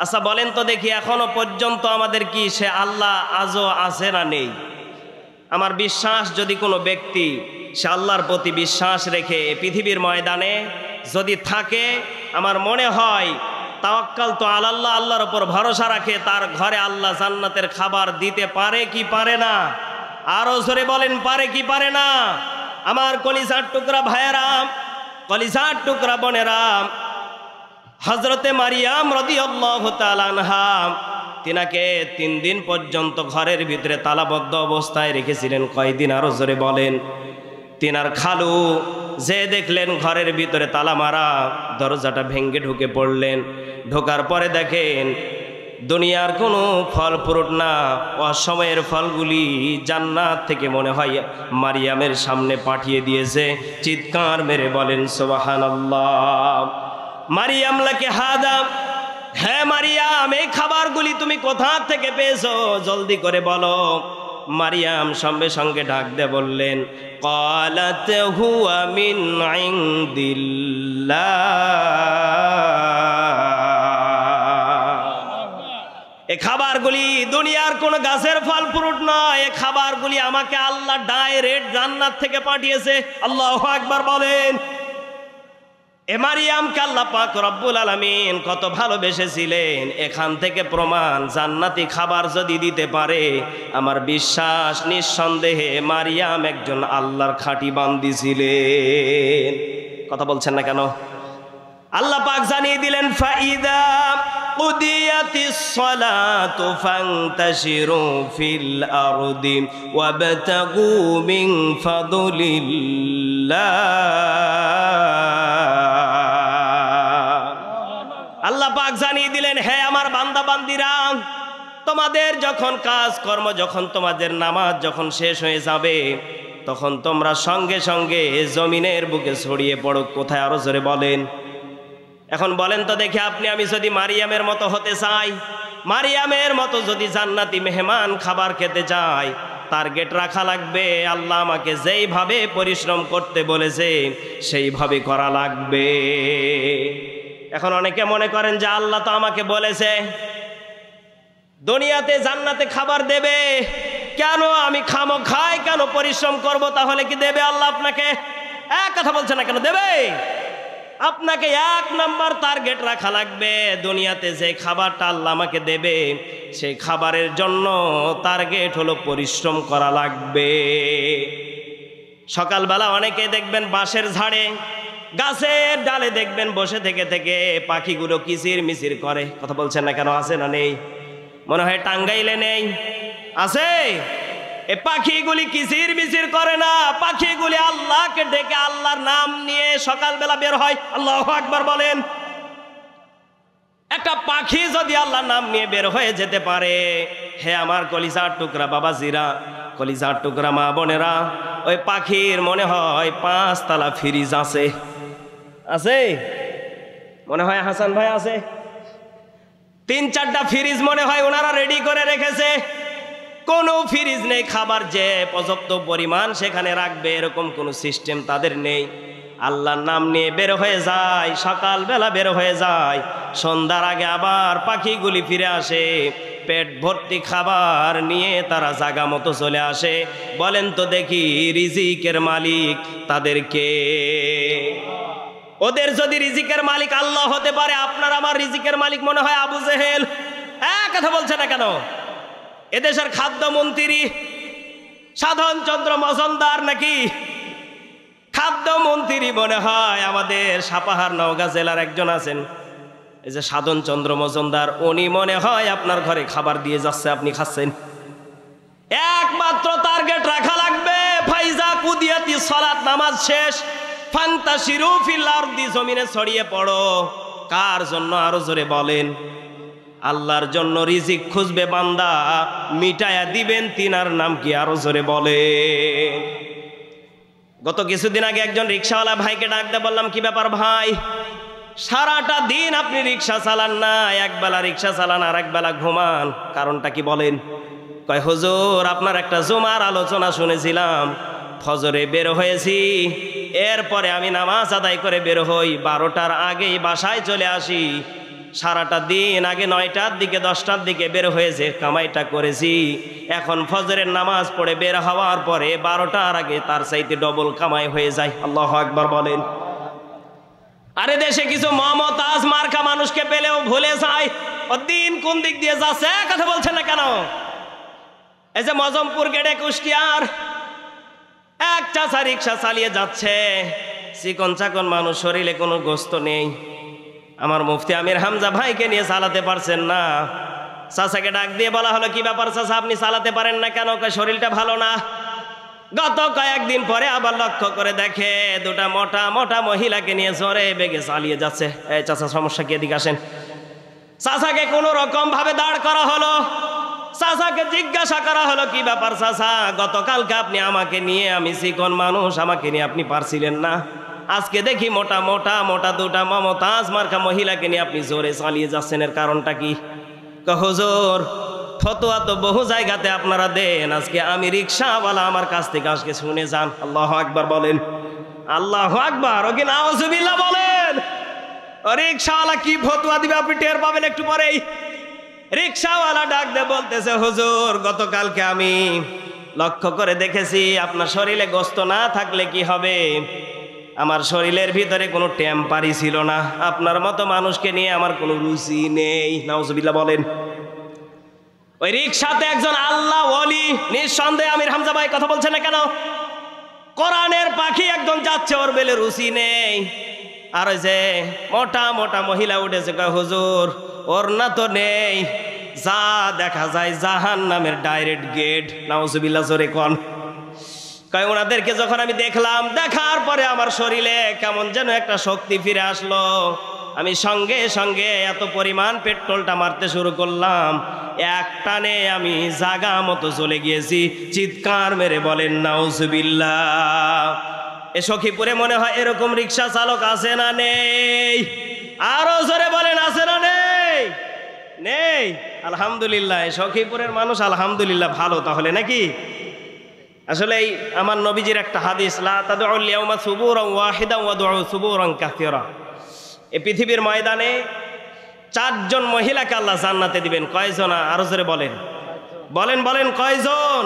আচ্ছা বলেন তো দেখি, এখনো পর্যন্ত আমাদের কি সে আল্লাহ আজও আছে না নেই? আমার বিশ্বাস, যদি কোনো ব্যক্তি সে আল্লাহর প্রতি বিশ্বাস রেখে পৃথিবীর ময়দানে যদি থাকে, আমার মনে হয় তাওয়াক্কাল তো আল্লাহ, আল্লাহর উপর ভরসা রাখে, তার ঘরে আল্লাহ জান্নাতের খাবার দিতে পারে কি পারে না? আরো জোরে বলেন, পারে কি পারে না? আমার কলিজার টুকরা ভাইয়েরাম, কলিজার টুকরা বোনেরাম, হযরতে মারিয়াম রাদিয়াল্লাহু তাআলা আনহা তিনাকে 3 দিন পর্যন্ত ঘরের ভিতরে তালাবদ্ধ অবস্থায় রেখেছিলেন। কয়দিন? আরো জোরে বলেন। তিনার খালু যে দেখলেন ঘরের ভিতরে তালা মারা, দরজাটা ভেঙে ঢুকে পড়লেন। ঢোকার পরে দেখেন দুনিয়ার কোনো ফল ফ্রুট না, অসময়ের ফলগুলি জান্নাত থেকে মনে হয় মারিয়ামের সামনে পাঠিয়ে দিয়েছে। চিৎকার মেরে বলেন সুবহানাল্লাহ। মারিয়াম লাকে হাদা, হ্যাঁ মারিয়াম, এই খাবারগুলি তুমি কোথা থেকে পেয়েছো? জলদি করে বলো। মারিয়াম সঙ্গে সঙ্গে ডাক দিয়ে বললেন, ক্বালাত হুয়া মিন ইনদিল্লাহ, এই খাবারগুলি দুনিয়ার কোন গাছের ফল ফ্রুট নয়, এই খাবারগুলি আমাকে আল্লাহ ডাইরেক্ট জান্নাত থেকে পাঠিয়েছে। আল্লাহু আকবার বলেন। এ মারিয়ামকে আল্লাহ পাক রব্বুল আলামিন কত ভালোবেসেছিলেন, এখান থেকে প্রমাণ, জান্নাতি খাবার যদি দিতে পারে, আমার বিশ্বাস নিঃসন্দেহে মারিয়াম একজন আল্লাহর খাঁটি বান্দি ছিলেন। কথা বলছেন না কেন? আল্লাহ পাক জানিয়ে দিলেন, ফাইদা কুদিয়াতিস সালাতু ফান্তাশিরু ফিল আরদি ওয়াবতাগু মিন ফাদলিল্লাহ। আল্লাহ পাক জানিয়ে দিলেন, হে আমার বান্দা বান্দিরা, তোমাদের যখন কাজ কর্ম, যখন তোমাদের নামাজ যখন শেষ হয়ে যাবে, তখন তোমরা সঙ্গে সঙ্গে জমিনের বুকে ছড়িয়ে পড়ো। কোথায়? আরো জোরে বলেন। এখন বলেন তো দেখি, আপনি আমি যদি মারিয়ামের মতো হতে চাই, মারিয়ামের মতো যদি জান্নাতি মেহমান খাবার খেতে চাই, টার্গেট রাখা লাগবে। আল্লাহ আমাকে যেইভাবে পরিশ্রম করতে বলেছে সেইভাবে করা লাগবে। এখন অনেকে মনে করেন যে আল্লাহ তো আমাকে বলেছে দুনিয়াতে জান্নাতে খাবার দেবে, কেন আমি খাই কেন পরিশ্রম করব? তাহলে কি দেবে আল্লাহ আপনাকে? এক কথা বলছে না কেন? দেবে। আপনাকে 1 নাম্বার টার্গেট রাখা লাগবে, দুনিয়াতে যে খাবারটা আল্লাহ আমাকে দেবে সেই খাবারের জন্য টার্গেট হলো পরিশ্রম করা লাগবে। সকালবেলা অনেকে দেখবেন বাঁশের ঝাড়ে, গাছের ডালে দেখবেন বসে থেকে থেকে পাখিগুলো কিচির মিচির করে। কথা বলছেন না কেন? আছে না নেই? মনে হয় টাঙ্গাইলে নেই, আছে? এ পাখিগুলি কিচির মিচির করে না, পাখিগুলি আল্লাহকে ডেকে আল্লাহর নাম নিয়ে সকালবেলা বের হয়। আল্লাহু আকবার বলেন। একটা পাখি যদি আল্লাহর নাম নিয়ে বের হয়ে যেতে পারে, হে আমার কলিজার টুকরা বাবাজিরা, কলিজার টুকরা মা বোনেরা, ওই পাখির মনে হয় 5 তলা ফ্রিজ আছে। আছে মনে হয়, হাসান ভাই আছে? 3-4টা ফ্রিজ মনে হয় ওনারা রেডি করে রেখেছে। কোনো ফ্রিজ নেই, খাবার যে পর্যাপ্ত পরিমাণ সেখানে রাখবে এরকম কোনো সিস্টেম তাদের নেই। আল্লাহর নাম নিয়ে বের হয়ে যায়, সকালবেলা বের হয়ে যায়, সন্ধ্যার আগে আবার পাখিগুলি ফিরে আসে, পেট ভর্তি খাবার নিয়ে তারা জায়গা মতো চলে আসে। বলেন তো দেখি, রিজিকের মালিক তাদেরকে? ওদের যদি রিজিকের মালিক আল্লাহ হতে পারে, আপনার আমার রিজিকের মালিক মনে হয় আবু জেহেল। কথা বলছে না কেন? এদেশের খাদ্যমন্ত্রী সাধন চন্দ্র মজুমদার নাকি? খাদ্যমন্ত্রী মনে হয় আমাদের সাপাহার নওগাঁ জেলার একজন আছেন, এই যে সাধন চন্দ্র মজুমদার, উনি মনে হয় আপনার ঘরে খাবার দিয়ে যাচ্ছে, আপনি খাচ্ছেন। একমাত্র টার্গেট রাখা লাগবে, ফাইজা কুদিয়াতি সালাত, নামাজ শেষ, ফান্তাশিরু ফিল আরদি, জমিনে ছড়িয়ে পড়ো। কার জন্য? আরো জোরে বলেন। আল্লাহর জন্য রিজিক খুঁজবে বান্দা, মিটায়া দিবেন। তিনার নাম কি? আরো জোরে বলে। গত কিছুদিন আগে একজন রিক্সাওয়ালা ভাইকে ডাক দিয়ে বললাম, কি ব্যাপার ভাই, সারাটা দিন আপনি রিক্সা চালান না, একবেলা রিক্সা চালান আর একবেলা ঘুমান, কারণটা কি বলেন? কয় হুজুর আপনার একটা জুমার আলোচনা শুনেছিলাম, ফজরে বের হয়েছি, এরপরে আমি নামাজ আদায় করে বের হই, 12টার আগেই বাসায় চলে আসি। সারাটা দিন আগে 9টার দিকে 10টার দিকে বের হয়েছে, কামাইটা করেছি, এখন ফজরের নামাজ পড়ে বের হওয়ার পরে 12টার আগে তার চাইতে ডবল কামাই হয়ে যায়। আল্লাহু আকবার বলেন। আরে দেশে কিছু মমতাজ মার্কা মানুষকে পেলেও ভুলে যায় ও দিন কোন দিক দিয়ে যাচ্ছে, কথা বলছেন না কেন? এই যে মজমপুর গেটে কুষ্টিয়ার এক চাচা রিক্সা চালিয়ে যাচ্ছে, চিকন চাকন মানুষ, শরীরে কোনো গোস্ত নেই। আমার মুফতি আমির হামজা ভাইকে নিয়ে চালাতে পারছেন না। চাচাকে ডাক দিয়ে বলা হলো, কি ব্যাপার চাচা, আপনি চালাতে পারেন না কেন? শরীরটা ভালো না। গত কয়েকদিন পরে আবার লক্ষ্য করে দেখে দুটা মোটা মোটা মহিলাকে নিয়ে জোরে বেগে চালিয়ে যাচ্ছে। এই চাচা সমস্যা কি, এদিকে আসেন। চাচাকে কোনো রকম ভাবে দাঁড় করা হলো। চাচাকে জিজ্ঞাসা করা হলো, কি ব্যাপার চাচা, গতকালকে আপনি আমাকে নিয়ে, আমি চিকন মানুষ, আমাকে নিয়ে আপনি পারছিলেন না, আজকে দেখি মোটা মোটা মোটা দুটা মমতাজ মার্কা মহিলাকে নিয়ে আপনি জোরে চালিয়ে যাচ্ছেন, এর কারণটা কি? হুজুর ফতোয়া তো বহু জায়গাতে আপনারা দেন, আজকে আমি রিক্সাওয়ালা, আমার কাছ থেকে আজকে শুনে যান। আল্লাহু আকবার বলেন। আল্লাহু আকবার, ওকে নাউজুবিল্লাহ বলেন। রিক্সাওয়ালা কি ফতোয়া দিবে আপনি টের পাবেন একটু পরেই। রিক্সাওয়ালা ডাক দিয়ে বলতেছে, হুজুর গতকালকে আমি লক্ষ্য করে দেখেছি আপনার শরীরে গোস্ত না থাকলে কি হবে, আমার শরীরের ভিতরে কোনো টেম্পারি ছিল না, আপনার মতো মানুষকে নিয়ে আমার কোনো রুচি নেই। নাউজুবিল্লাহ বলেন। ওই রিক্সাতে একজন আল্লাহ ওলি, নিঃসন্দেহে আমির হামজা ভাই কথা বলছে না কেন, কোরআনের পাখি একজন যাচ্ছে, ওর বেলে রুচি নেই। আর ওই যে মোটা মোটা মহিলা উঠেছে, কয় হুজুর ওর না তো নেই, যা দেখা যায় জাহান্নামের ডাইরেক্ট গেট। নাউজুবিল্লাহ জোরে কোন। কয় ওনাদেরকে যখন আমি দেখলাম, দেখার পরে আমার শরীরে কেমন যেন একটা শক্তি ফিরে আসলো, আমি সঙ্গে সঙ্গে এত পরিমাণ পেট্রোলটা মারতে শুরু করলাম, এক টানে আমি জাগা মতো চলে গিয়েছি। চিৎকার মেরে বলেন নাউজুবিল্লাহ। এ সখীপুরে মনে হয় এরকম রিক্সা চালক আছে না নেই? আরো জোরে বলেন, আছে না নেই? নেই। আলহামদুলিল্লাহ, সখীপুরের মানুষ আলহামদুলিল্লাহ ভালো তাহলে নাকি? আসলে এই আমার নবীজির একটা হাদিস, লা তাদউল ইয়াউমা সুবুরান ওয়াহিদান ওয়াদউ সুবুরান কাসীরা। এই পৃথিবীর ময়দানে 4 জন মহিলাকে আল্লাহ জান্নাতে দিবেন। কয়জন? আরো জোরে বলেন, বলেন বলেন, কয়জন?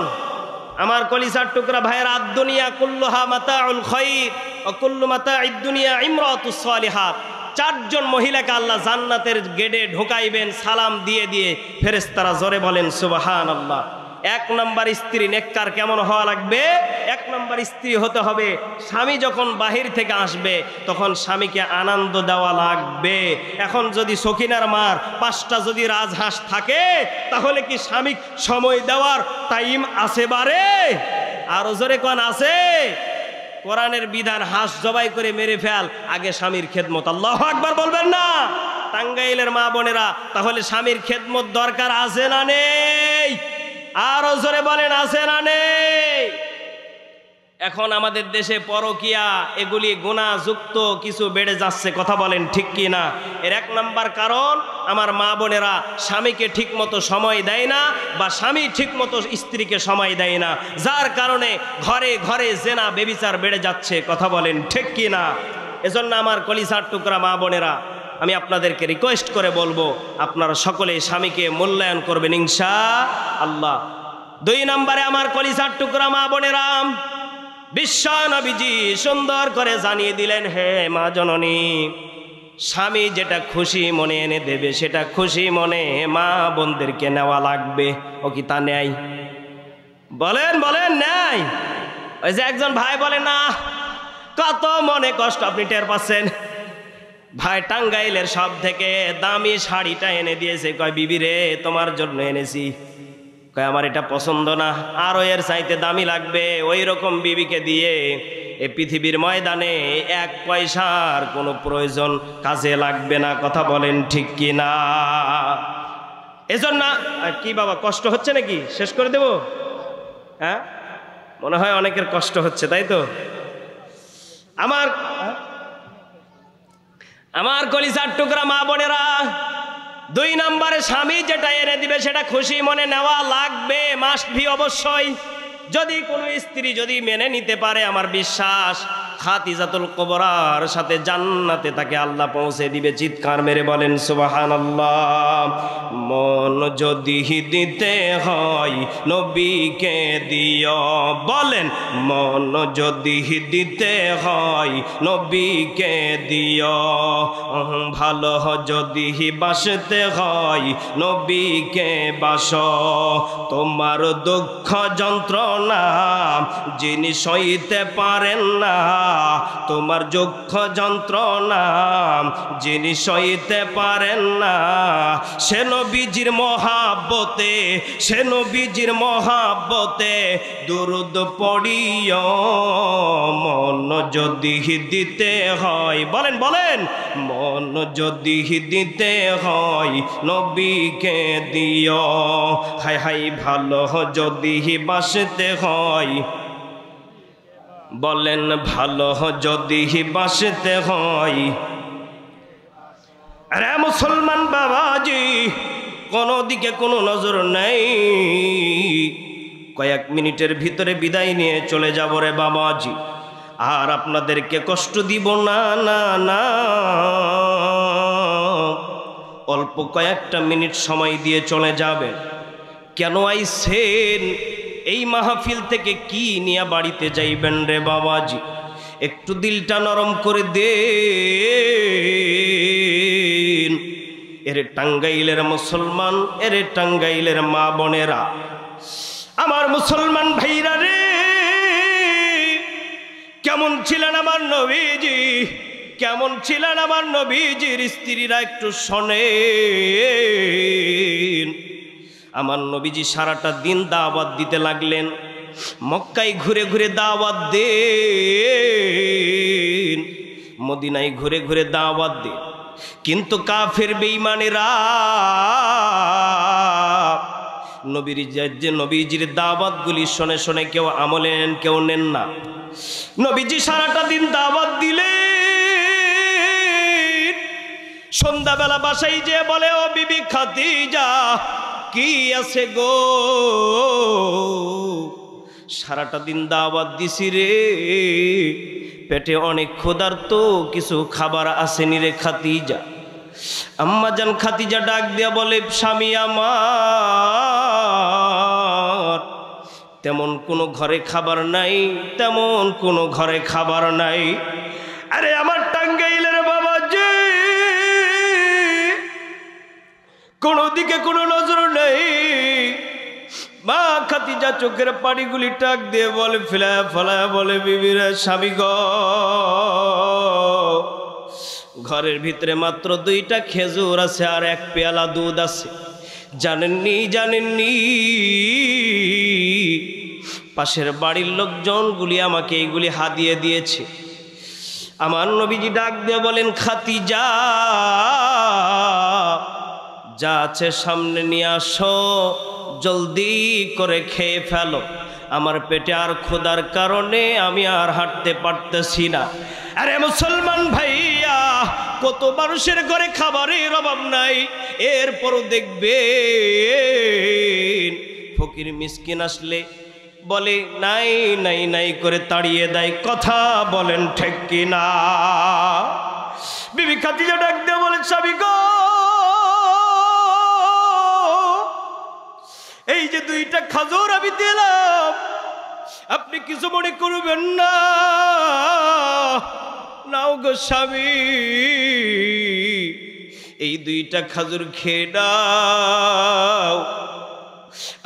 আমার কলিজার টুকরা ভাইয়ের, আদ-দুনিয়া কুল্লুহা মাতাউল খায়র ওয়া কুল্লু মাতাইদ দুনিয়া ইমরাতুস সালিহাত। 4 জন মহিলাকে আল্লাহ জান্নাতের গেটে ঢোকাইবেন সালাম দিয়ে দিয়ে ফেরেশতারা। জোরে বলেন সুবহানাল্লাহ। 1 নম্বর স্ত্রী নেককার কেমন হওয়া লাগবে? 1 নম্বর স্ত্রী হতে হবে, স্বামী যখন বাহির থেকে আসবে তখন স্বামীকে আনন্দ দেওয়া লাগবে। এখন যদি সখিনার মার 5টা যদি রাজহাঁস থাকে, তাহলে কি স্বামী সময় দেওয়ার টাইম আছে বারে? আর জোরে কোন আছে? কোরআনের বিধান, হাঁস জবাই করে মেরে ফেল, আগে স্বামীর খেদমত। আল্লাহু আকবার বলবেন না? টাঙ্গাইলের মা বোনেরা, তাহলে স্বামীর খেদমত দরকার আছে না নেই? আরো জোরে বলেন, আছে না নেই? এখন আমাদের দেশে পরকিয়া, এগুলি গুনাহযুক্ত কিছু বেড়ে যাচ্ছে, কথা বলেন ঠিক কি না? এর 1 নম্বর কারণ, আমার মা বোনেরা স্বামীকে ঠিকমতো সময় দেয় না, বা স্বামী ঠিকমতো স্ত্রীকে সময় দেয় না, যার কারণে ঘরে ঘরে জেনা বেবিচার বেড়ে যাচ্ছে, কথা বলেন ঠিক কি না? এজন্য আমার কলিজার টুকরা মা বোনেরা, আমি আপনাদেরকে রিকোয়েস্ট করে বলবো, আপনারা সকলে স্বামীকে মূল্যায়ন করবেন ইনশাআল্লাহ। 2 নম্বরে আমার কলিজার টুকরা মা বোনেরা, বিশ্ব নবীজি সুন্দর করে জানিয়ে দিলেন, হে মা জননী, স্বামী যেটা খুশি মনে এনে দেবে, সেটা খুশি মনে মা বোনদেরকে নেওয়া লাগবে। ও কি তা নেয়? বলেন বলেন, নেয়? ওই যে একজন ভাই বলে না, কত মনে কষ্ট, আপনি টের পাচ্ছেন? ভাই টাঙ্গাইলের সব থেকে দামি শাড়িটা এনে দিয়েছে, কয় বিবি রে তোমার জন্য এনেছি। কয় আমার এটা পছন্দ না, আরো এর চাইতে দামি লাগবে। ওই রকম বিবিকে দিয়ে এই পৃথিবীর ময়দানে 1 পয়সার কোনো প্রয়োজন কাজে লাগবে না, কথা বলেন ঠিক কি না? এজন্য কি বাবা কষ্ট হচ্ছে নাকি? শেষ করে দেব? হ্যাঁ, মনে হয় অনেকের কষ্ট হচ্ছে, তাই তো? আমার কলিজার টুকরা মা বোনেরা, দুই নম্বরে স্বামী যেটা এনে দিবে সেটা খুশি মনে নেওয়া লাগবে, মাস্ট বি, অবশ্যই। যদি কোনো স্ত্রী যদি মেনে নিতে পারে, আমার বিশ্বাস খাদিজাতুল কুবরার সাথে জান্নাতে তাকে আল্লাহ পৌঁছে দিবে। চিৎকার মেরে বলেন সুবহানাল্লাহ। মন যদি দিতে হয় নবীকে দিও, বলেন মন যদি দিতে হয় নবীকে দিও, ভালো যদি বাসতে হয় নবীকে বাসো। তোমার দুঃখ যন্ত্রণা যিনি সইতে পারেন না, তোমার দুঃখ যন্ত্রণা যিনি সইতে পারেন না, সে নবীজির মহাব্বতে, সে নবীজির মহাব্বতে দুরূদ পড়িও। মন যদি দিতে হয়, বলেন বলেন, মন যদি দিতে হয় নবীকে দিও। হাই হাই ভালো যদি বাসতে হয়, বলেন ভালো যদি বাসতে হয়। আরে মুসলমান বাবাজি, কোনো দিকে কোনো নজর নেই, কয়েক মিনিটের ভিতরে বিদায় নিয়ে চলে যাব রে বাবাজি। আর আপনাদেরকে কষ্ট দিব না, না না, অল্প কয়েকটা মিনিট সময় দিয়ে চলে যাবেন। কেন আইছেন? এই মাহফিল থেকে কি নিয়ে বাড়িতে যাইবেন রে বাবাজি? একটু দিলটা নরম করে দেন। এরে টাঙ্গাইলের মুসলমান, এরে টাঙ্গাইলের মা বোনেরা, আমার মুসলমান ভাইরা রে, কেমন ছিলেন আমার নবীজি, কেমন ছিলেন আমার নবীজির স্ত্রীরা একটু শোনেন। আমার নবীজি সারাটা দিন দাওয়াত দিতে লাগলেন, মক্কায় ঘুরে ঘুরে দাওয়াত দেন, মদিনায় ঘুরে ঘুরে দাওয়াত দেন। কিন্তু কাফের বেঈমানেরা নবীজির দাওয়াতগুলি শোনে শোনে কেউ আমলে নেন, কেউ নেন না। নবীজি সারাটা দিন দাওয়াত দিলেন, সন্ধ্যাবেলা বাসায় যে বলে, ও বিবি খাদিজা কি আছে গো, সারাটা দিন দাওয়াত দিছি রে, পেটে অনেক ক্ষুধার্ত, কিছু খাবার আসেনি রে খাদিজা। আম্মা জান খাদিজা ডাক দিয়া বলে, স্বামী আমার তেমন কোনো ঘরে খাবার নাই, তেমন কোনো ঘরে খাবার নাই। আরে আমার টাঙ্গাইলের বাবাজি, কোনো দিকে কোনো নজর নেই। মা খাদিজা চোখের পানিগুলি টাক দিয়ে বলে, ফেলায় ফলায় বলে, বিবিরা স্বামী গো, ঘরের ভিতরে মাত্র 2টা খেজুর আছে আর 1 পেয়ালা দুধ আছে। জানেননি জানেননি, পাশের বাড়ির লোকজনগুলি আমাকে এইগুলি হাদিয়ে দিয়েছে। আমার নবীজি ডাক দিয়ে বলেন, খাদিজা যা আছে সামনে নিয়ে আসো, জলদি করে খেয়ে ফেলো, আমার পেটে আর ক্ষুধার কারণে আমি আর হাঁটতে পারতেছি না। আরে মুসলমান ভাইয়া, কত মানুষের ঘরে খাবারের অভাব নাই, এরপরও দেখবেন ফকির মিসকিন আসলে বলে নাই নাই নাই করে তাড়িয়ে দেয়। কথা বলেন ঠিক কিনা? বিবি খাদিজা ডাক দিয়ে বলে, স্বামী গো, এই যে 2টা খাজুর আমি দিলাম, আপনি কিছু মনে করবেন না, নাও গো স্বামী, এই 2টা খাজুর খেয়ে নাও।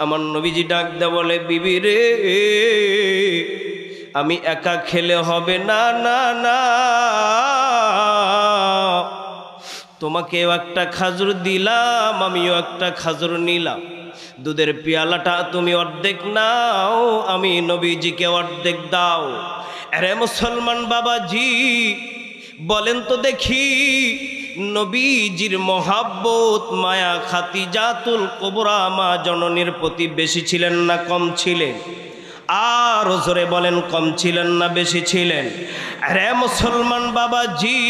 আমার নবীজি ডাক দে বলে, বিবি রে, আমি একা খেলে হবে না, না না, তোমাকেও একটা খাজুর দিলাম, আমিও একটা খাজুর নিলাম। দুধের পেয়ালাটা তুমি অর্ধেক নাও, আমি নবীজিকে অর্ধেক দাও। আরে মুসলমান বাবাজি, বলেন তো দেখি, নবীজির মহাব্বত মায়া খাদিজাতুল কুবরা মা জননীর প্রতি বেশি ছিলেন না কম ছিলেন? আর জোরে বলেন, কম ছিলেন না বেশি ছিলেন? আরে মুসলমান বাবাজি,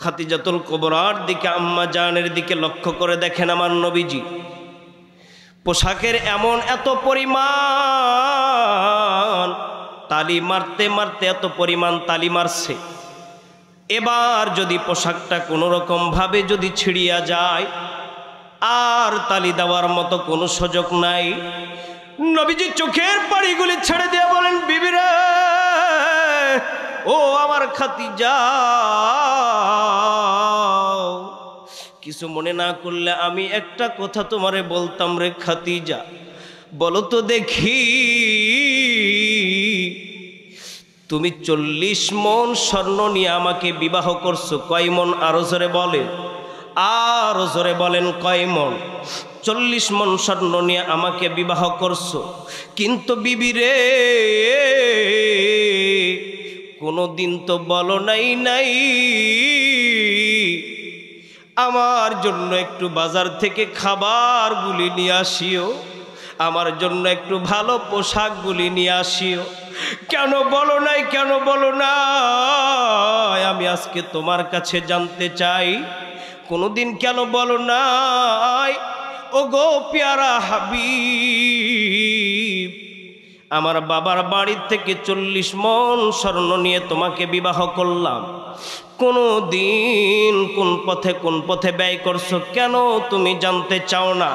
খাদিজাতুল কুবরার দিকে, আম্মা জানের দিকে লক্ষ্য করে দেখেন আমার নবীজি পোশাকের এমন এত পরিমাণ তালি মারতে মারতে এত পরিমাণ তালি মারছে। এবার যদি পোশাকটা কোনো রকম ভাবে যদি ছিড়িয়া যায় আর তালি দেওয়ার মতো কোনো সুযোগ নাই। নবীজি চোখের পানিগুলি ছেড়ে দিয়ে বলেন, বিবি রে, ও আমার খাদিজা, কিছু মনে না করলে আমি একটা কথা তোমারে বলতাম রে খাদিজা। বলো তো দেখি, তুমি 40 মণ স্বর্ণ নিয়ে আমাকে বিবাহ করছো, কয় মণ? আরো জোরে বলেন, আরো জোরে বলেন, কয় মণ? 40 মণ স্বর্ণ নিয়ে আমাকে বিবাহ করছো। কিন্তু বিবি রে, কোনোদিন তো বলো নাই আমার জন্য একটু বাজার থেকে খাবারগুলি নিয়ে আসিও, আমার জন্য একটু ভালো পোশাকগুলি নিয়ে আসিও। কেন বলো নাই, কেন বলো নাই? আমি আজকে তোমার কাছে জানতে চাই, কোনোদিন কেন বলো নাই? ও গো পেয়ারা হাবিব, আমার বাবার বাড়ির থেকে 40 মণ স্বর্ণ নিয়ে তোমাকে বিবাহ করলাম, কোনো দিন কোন পথে ব্যয় করছো, কেন তুমি জানতে চাও না?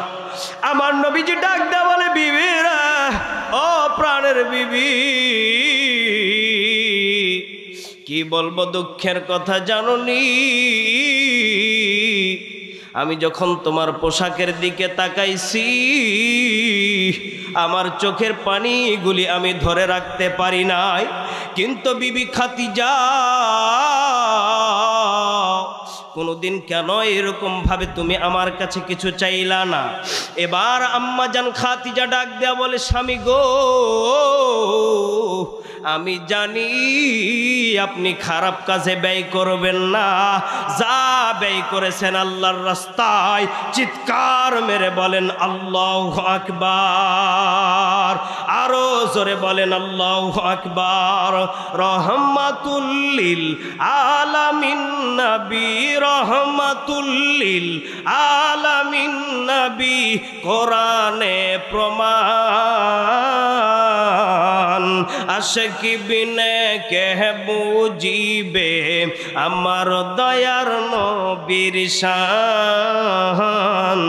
আমার নবীজি ডাক দেয়া বলে, বিবিরা, ও প্রাণের বিবি, কি বলবো দুঃখের কথা জানোনি? আমি যখন তোমার পোশাকের দিকে তাকাইছি, আমার চোখের পানিগুলি আমি ধরে রাখতে পারি নাই। কিন্তু বিবি খাদিজা, কোনোদিন কেন এরকম ভাবে তুমি আমার কাছে কিছু চাইলা না? এবার আম্মা জান খাদিজা ডাক দেয়া বলে, স্বামী গো, আমি জানি আপনি খারাপ কাজে ব্যয় করবেন না, যা ব্যয় করেছেন আল্লাহর রাস্তায় চিৎকার মেরে বলেন আল্লাহু আকবার, আরো জোরে বলেন আল্লাহু আকবার। রহমাতুল লিল আলামিন নবী, রহমাতুল লিল আলামিন নবী, কোরআনে প্রমাণ, আশিকি বিনে কে বুঝিবে আমার দয়ার নবীর শান,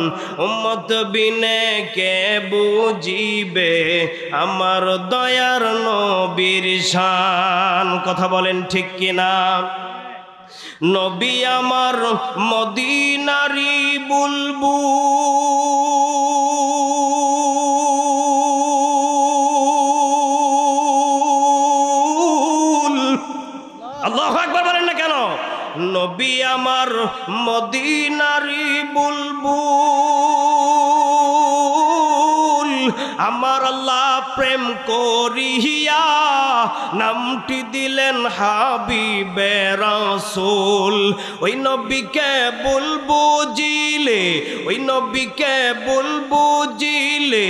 উম্মত বিনে কে বুঝিবে আমার দয়ার নবীর শান। কথা বলেন ঠিক কিনা? নবী আমার মদিনারি বুলবুল, আল্লাহু আকবার বলেন না কেন? নবী আমার মদিনারি বুলবুল, আমার আল্লাহ প্রেম করিয়া নামটি দিলেন হাবিবে রাসূল। ওই নবীকে বলবো জিলে, ওই নবীকে বলবো জিলে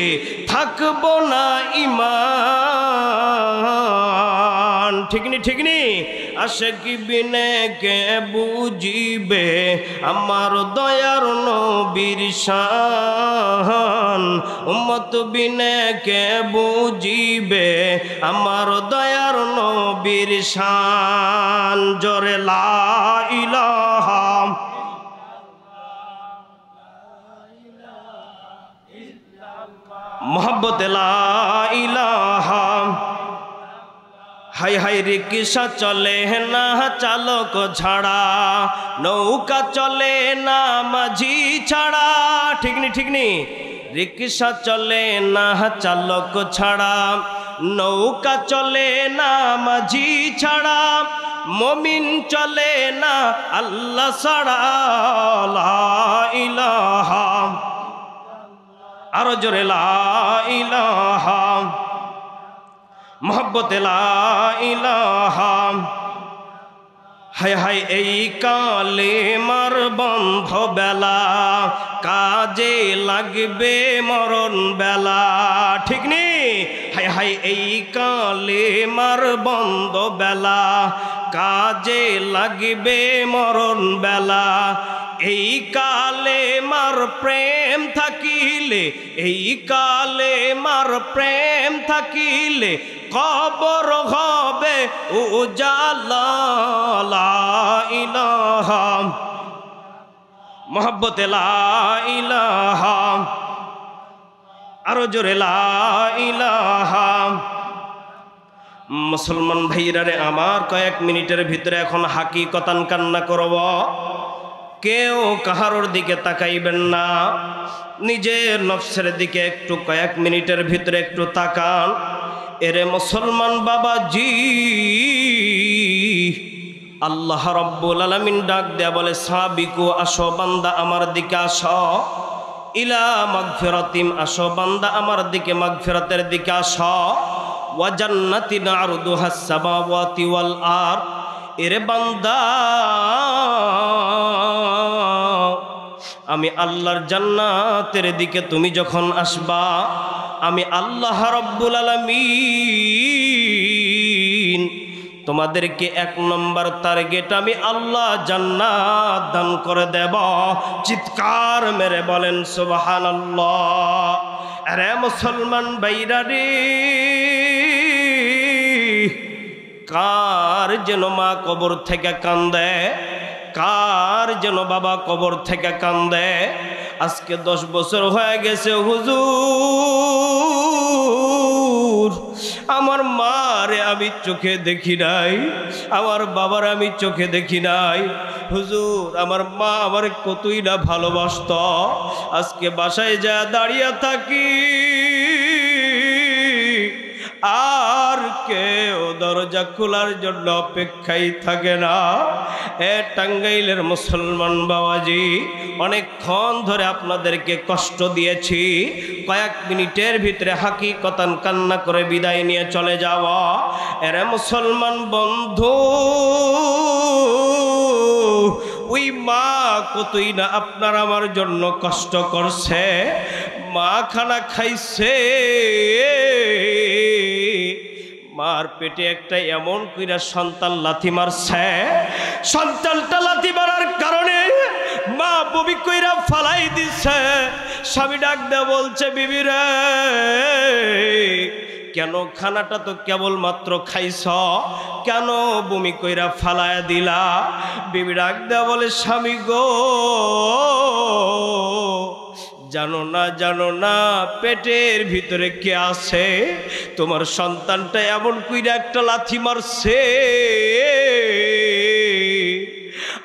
থাকবো না ঈমান। ঠিকনি ঠিকনি? আশিকি বিনে কে বুঝিবে আমার দয়ার নবীর শান, উম্মত বিনে কে বুঝিবে আমার দয়ার নবীর শান। জোরে লা ইলাহা মোহাব্বতে লা ইলাহা। হাই হাই রিক্সা চলে না চালক ছাড়া, নৌকা চলে না মাঝি ছাড়া। ঠিকনি ঠিকনি? রিক্সা চলে না চালক ছাড়া, নৌকা চলে না মাঝি ছাড়া, মুমিন চলে না আল্লাহ ছাড়া। লা ইলাহা, আরো জোরে লা ইলাহা মোহাব্বতে লা ইলাহা। হায় হায় এই কালেমার বন্ধ বেলা, কাজে লাগবে মরণ বেলা। ঠিক নেই? হায় হায় এই কালেমার বন্ধ বেলা, কাজে লাগবে মরণ বেলা। এই কালে মার প্রেম থাকিলে, এই কালে মার প্রেম থাকিলে কবর হবে উজালা। লা ইলাহা মোহাব্বতে লা ইলাহা, আরো জোরে লা ইলাহা। মুসলমান ভাইরা রে আমার, কয়েক মিনিটের ভিতরে এখন হাকিকতান কান্না করব। কেউ কাহারোর দিকে তাকাইবেন না, নিজের নফসের দিকে একটু কয়েক মিনিটের ভিতরে একটু তাকান। এরে মুসলমান বাবাজি, আল্লাহ রাব্বুল আলামিন ডাক দেয়া বলে, সাবিকু, আসো বান্দা আমার দিকে আসো, ইলা মাগফিরাতিম, আসো বান্দা আমার দিকে মাগফিরাতের দিকে আসো, ওয়া জান্নাতিন আরদুহাস সামাওয়াতি ওয়াল আরদ। এরে বান্দা, আমি আল্লাহর জান্নাতের দিকে তুমি যখন আসবা, আমি আল্লাহ রাব্বুল আলামিন তোমাদেরকে 1 নম্বর টার্গেট আমি আল্লাহ জান্নাত দান করে দেব। চিৎকার মেরে বলেন সুবহানাল্লাহ। আরে মুসলমান ভাইরা রে, কার যেন মা কবর থেকে কান্দে, কার যেন বাবা কবর থেকে কান্দে। আজকে 10 বছর হয়ে গেছে হুজুর, আমার মারে আমি চোখে দেখি নাই, আমার বাবার আমি চোখে দেখি নাই। হুজুর, আমার মা আমার কতই না ভালোবাসত। আজকে বাসায় যা দাঁড়িয়ে থাকি, আর কেউ দরজা খোলার জন্য অপেক্ষাই থাকে না। এ টাঙ্গাইলের মুসলমান বাবাজি, অনেকক্ষণ ধরে আপনাদেরকে কষ্ট দিয়েছি, কয়েক মিনিটের ভিতরে হাকিকতান কান্না করে বিদায় নিয়ে চলে যাওয়া। এরে মুসলমান বন্ধু, ওই মা কতই না আপনার আমার জন্য কষ্ট করছে, মা খানা খাইছে, মার পেটে একটা এমন কইরা সন্তান লাথি মারছে, সন্তানটা লাথি মারার কারণে মা বমি কইরা ফালাই দিছে। স্বামী ডাক দেয়া বলছে, বিবি রে, কেন খানাটা তো কেবল মাত্র খাইছ, কেন বমি কইরা ফালায়া দিলা? বিবি ডাক দেয়া বলে, স্বামী গো, জানো না জানো না পেটের ভিতরে কে আছে? তোমার সন্তানটা এমন কইরা একটা লাথি মারছে,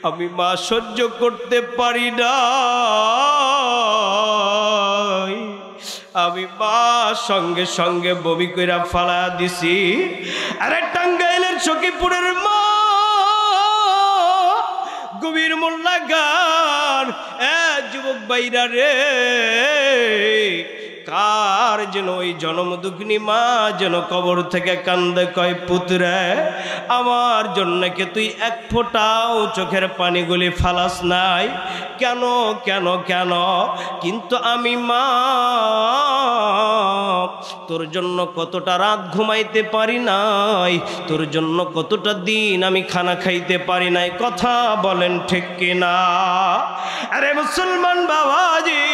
আমি মা সহ্য করতে পারি না, আমি মা সঙ্গে সঙ্গে বমি কইরা ফালা দিছি। আরে টাঙ্গাইলের সখীপুরের মা, গভীর মোল্লা গান, যুবক বাইরা রে, কার যেন ওই জনমদুগ্নি মা যেন কবর থেকে কান্দে, কয় পুত্রে, আমার জন্য কে তুই 1 ফোঁটাও চোখের পানিগুলি ফালাস নাই? কেন কেন কেন? কিন্তু আমি মা তোর জন্য কতটা রাত ঘুমাইতে পারি নাই, তোর জন্য কতটা দিন আমি খানা খাইতে পারি নাই। কথা বলেন ঠিক কিনা? আরে মুসলমান বাবাজি,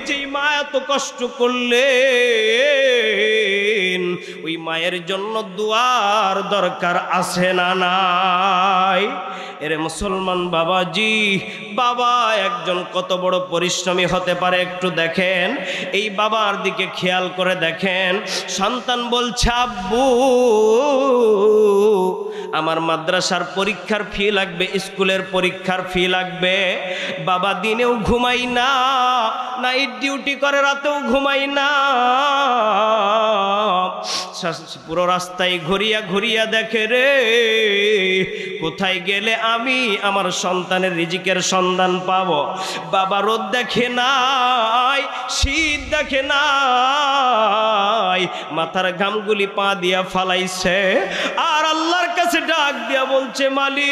যেই মা এত কষ্ট করলেন, ওই মায়ের জন্য দুয়ার দরকার আছে না নাই? এরে মুসলমান বাবাজি, বাবা একজন কত বড় পরিশ্রমী হতে পারে একটু দেখেন। এই বাবার দিকে খেয়াল করে দেখেন। সন্তান বলছে, আব্বু আমার মাদ্রাসার পরীক্ষার ফি লাগবে, স্কুলের পরীক্ষার ফি লাগবে। বাবা দিনেও ঘুমাই না, নাইট ডিউটি করে, রাতেও ঘুমাই না, পুরো রাস্তায় ঘুরিয়া ঘুরিয়া দেখে রে, কোথায় গেলে আমি আমার সন্তানের রিজিকের সন্ধান পাবো। বাবা রোদ দেখে নাই, শীত দেখে নাই, মাথার ঘামগুলি পা দিয়া ফালাইছে, আর আল্লাহর কাছে ডাক দিয়া বলছে, মালিক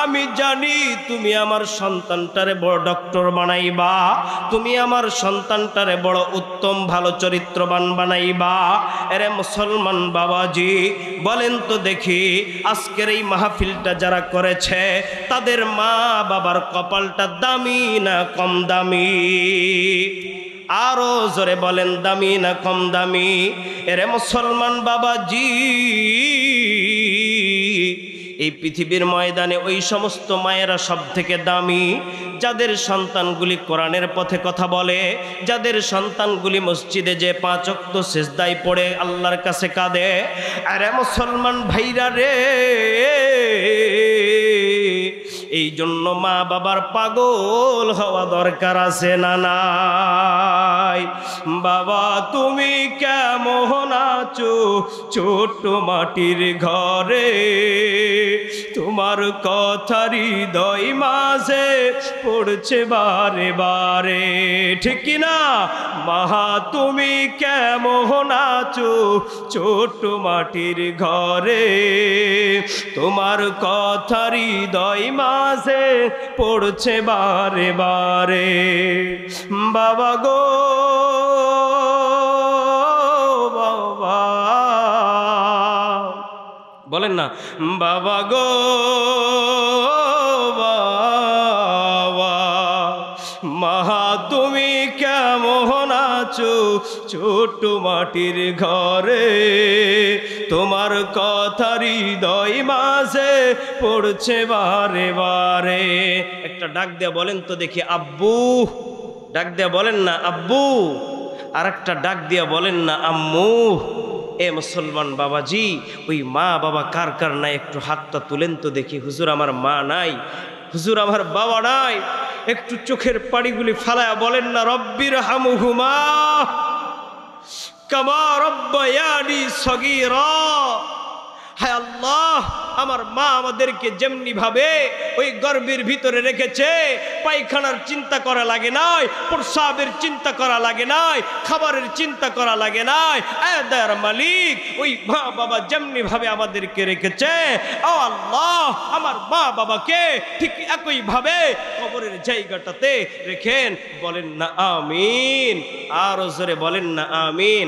আমি জানি তুমি আমার সন্তানটারে বড় ডক্টর বানাইবা, তুমি আমার সন্তানটারে বড় উত্তম ভালো চরিত্রবান বানাইবা। এরে মুসলমান বাবাজি, বলেন তো দেখি, আজকের এই মাহফিলটা যারা করেছে তাদের মা বাবার কপালটা দামি না কম দামি? আরো জোরে বলেন, দামি না কম দামি? এরে মুসলমান বাবাজি, এই পৃথিবীর ময়দানে ওই সমস্ত মায়েরা সব থেকে দামি যাদের সন্তানগুলি কোরআনের পথে কথা বলে, যাদের সন্তানগুলি মসজিদে যে 5 ওয়াক্ত সিজদায় পড়ে আল্লাহর কাছে কাঁদে। আরে মুসলমান ভাইরা রে, এই জন্য মা বাবার পাগল হওয়া দরকার আছে না নাই? বাবা তুমি কেমন আছো ছোট মাটির ঘরে, তোমার কথা হৃদয় মাঝে পড়ছে বারে বারে, ঠিক কিনা? মা তুমি কেমন আছো ছোট মাটির ঘরে, তোমার কথা হৃদয় মাঝে পড়ছে বারে বারে। বাবা গো বাবা, বলেন না বাবা গো বাবা, মা তুমি কেমন আছো ছোট মাটির ঘরে, তোমার কথা হৃদয় মাঝে পড়ছে বারে বারে। একটা ডাক দেয়া বলেন তো দেখি আব্বু, ডাক দেয়া বলেন না আব্বু, আর একটা ডাক দিয়া বলেন না আম্মু। এ মুসলমান বাবাজি, ওই মা বাবা কার কার নাই একটু হাতটা তুলেন তো দেখি। হুজুর আমার মা নাই, হুজুর আমার বাবা নাই, একটু চোখের পানিগুলি ফালায়া বলেন না রব্বির হামুহুমা কামা রব্বায়ানি সগীরা। হায় আল্লাহ, আমার মা আমাদেরকে যেমনি ভাবে ওই গর্ভের ভিতরে রেখেছে, পায়খানার চিন্তা করা লাগে নাই, প্রস্রাবের চিন্তা করা লাগে নাই, খাবারের চিন্তা করা লাগে নাই। দয়ার মালিক, ওই মা বাবা যেমনি ভাবে আমাদেরকে রেখেছে, ও আল্লাহ আমার মা বাবাকে ঠিক একই ভাবে কবরের জায়গাটাতে রেখেন। বলেন না আমিন, আরো জোরে বলেন না আমিন।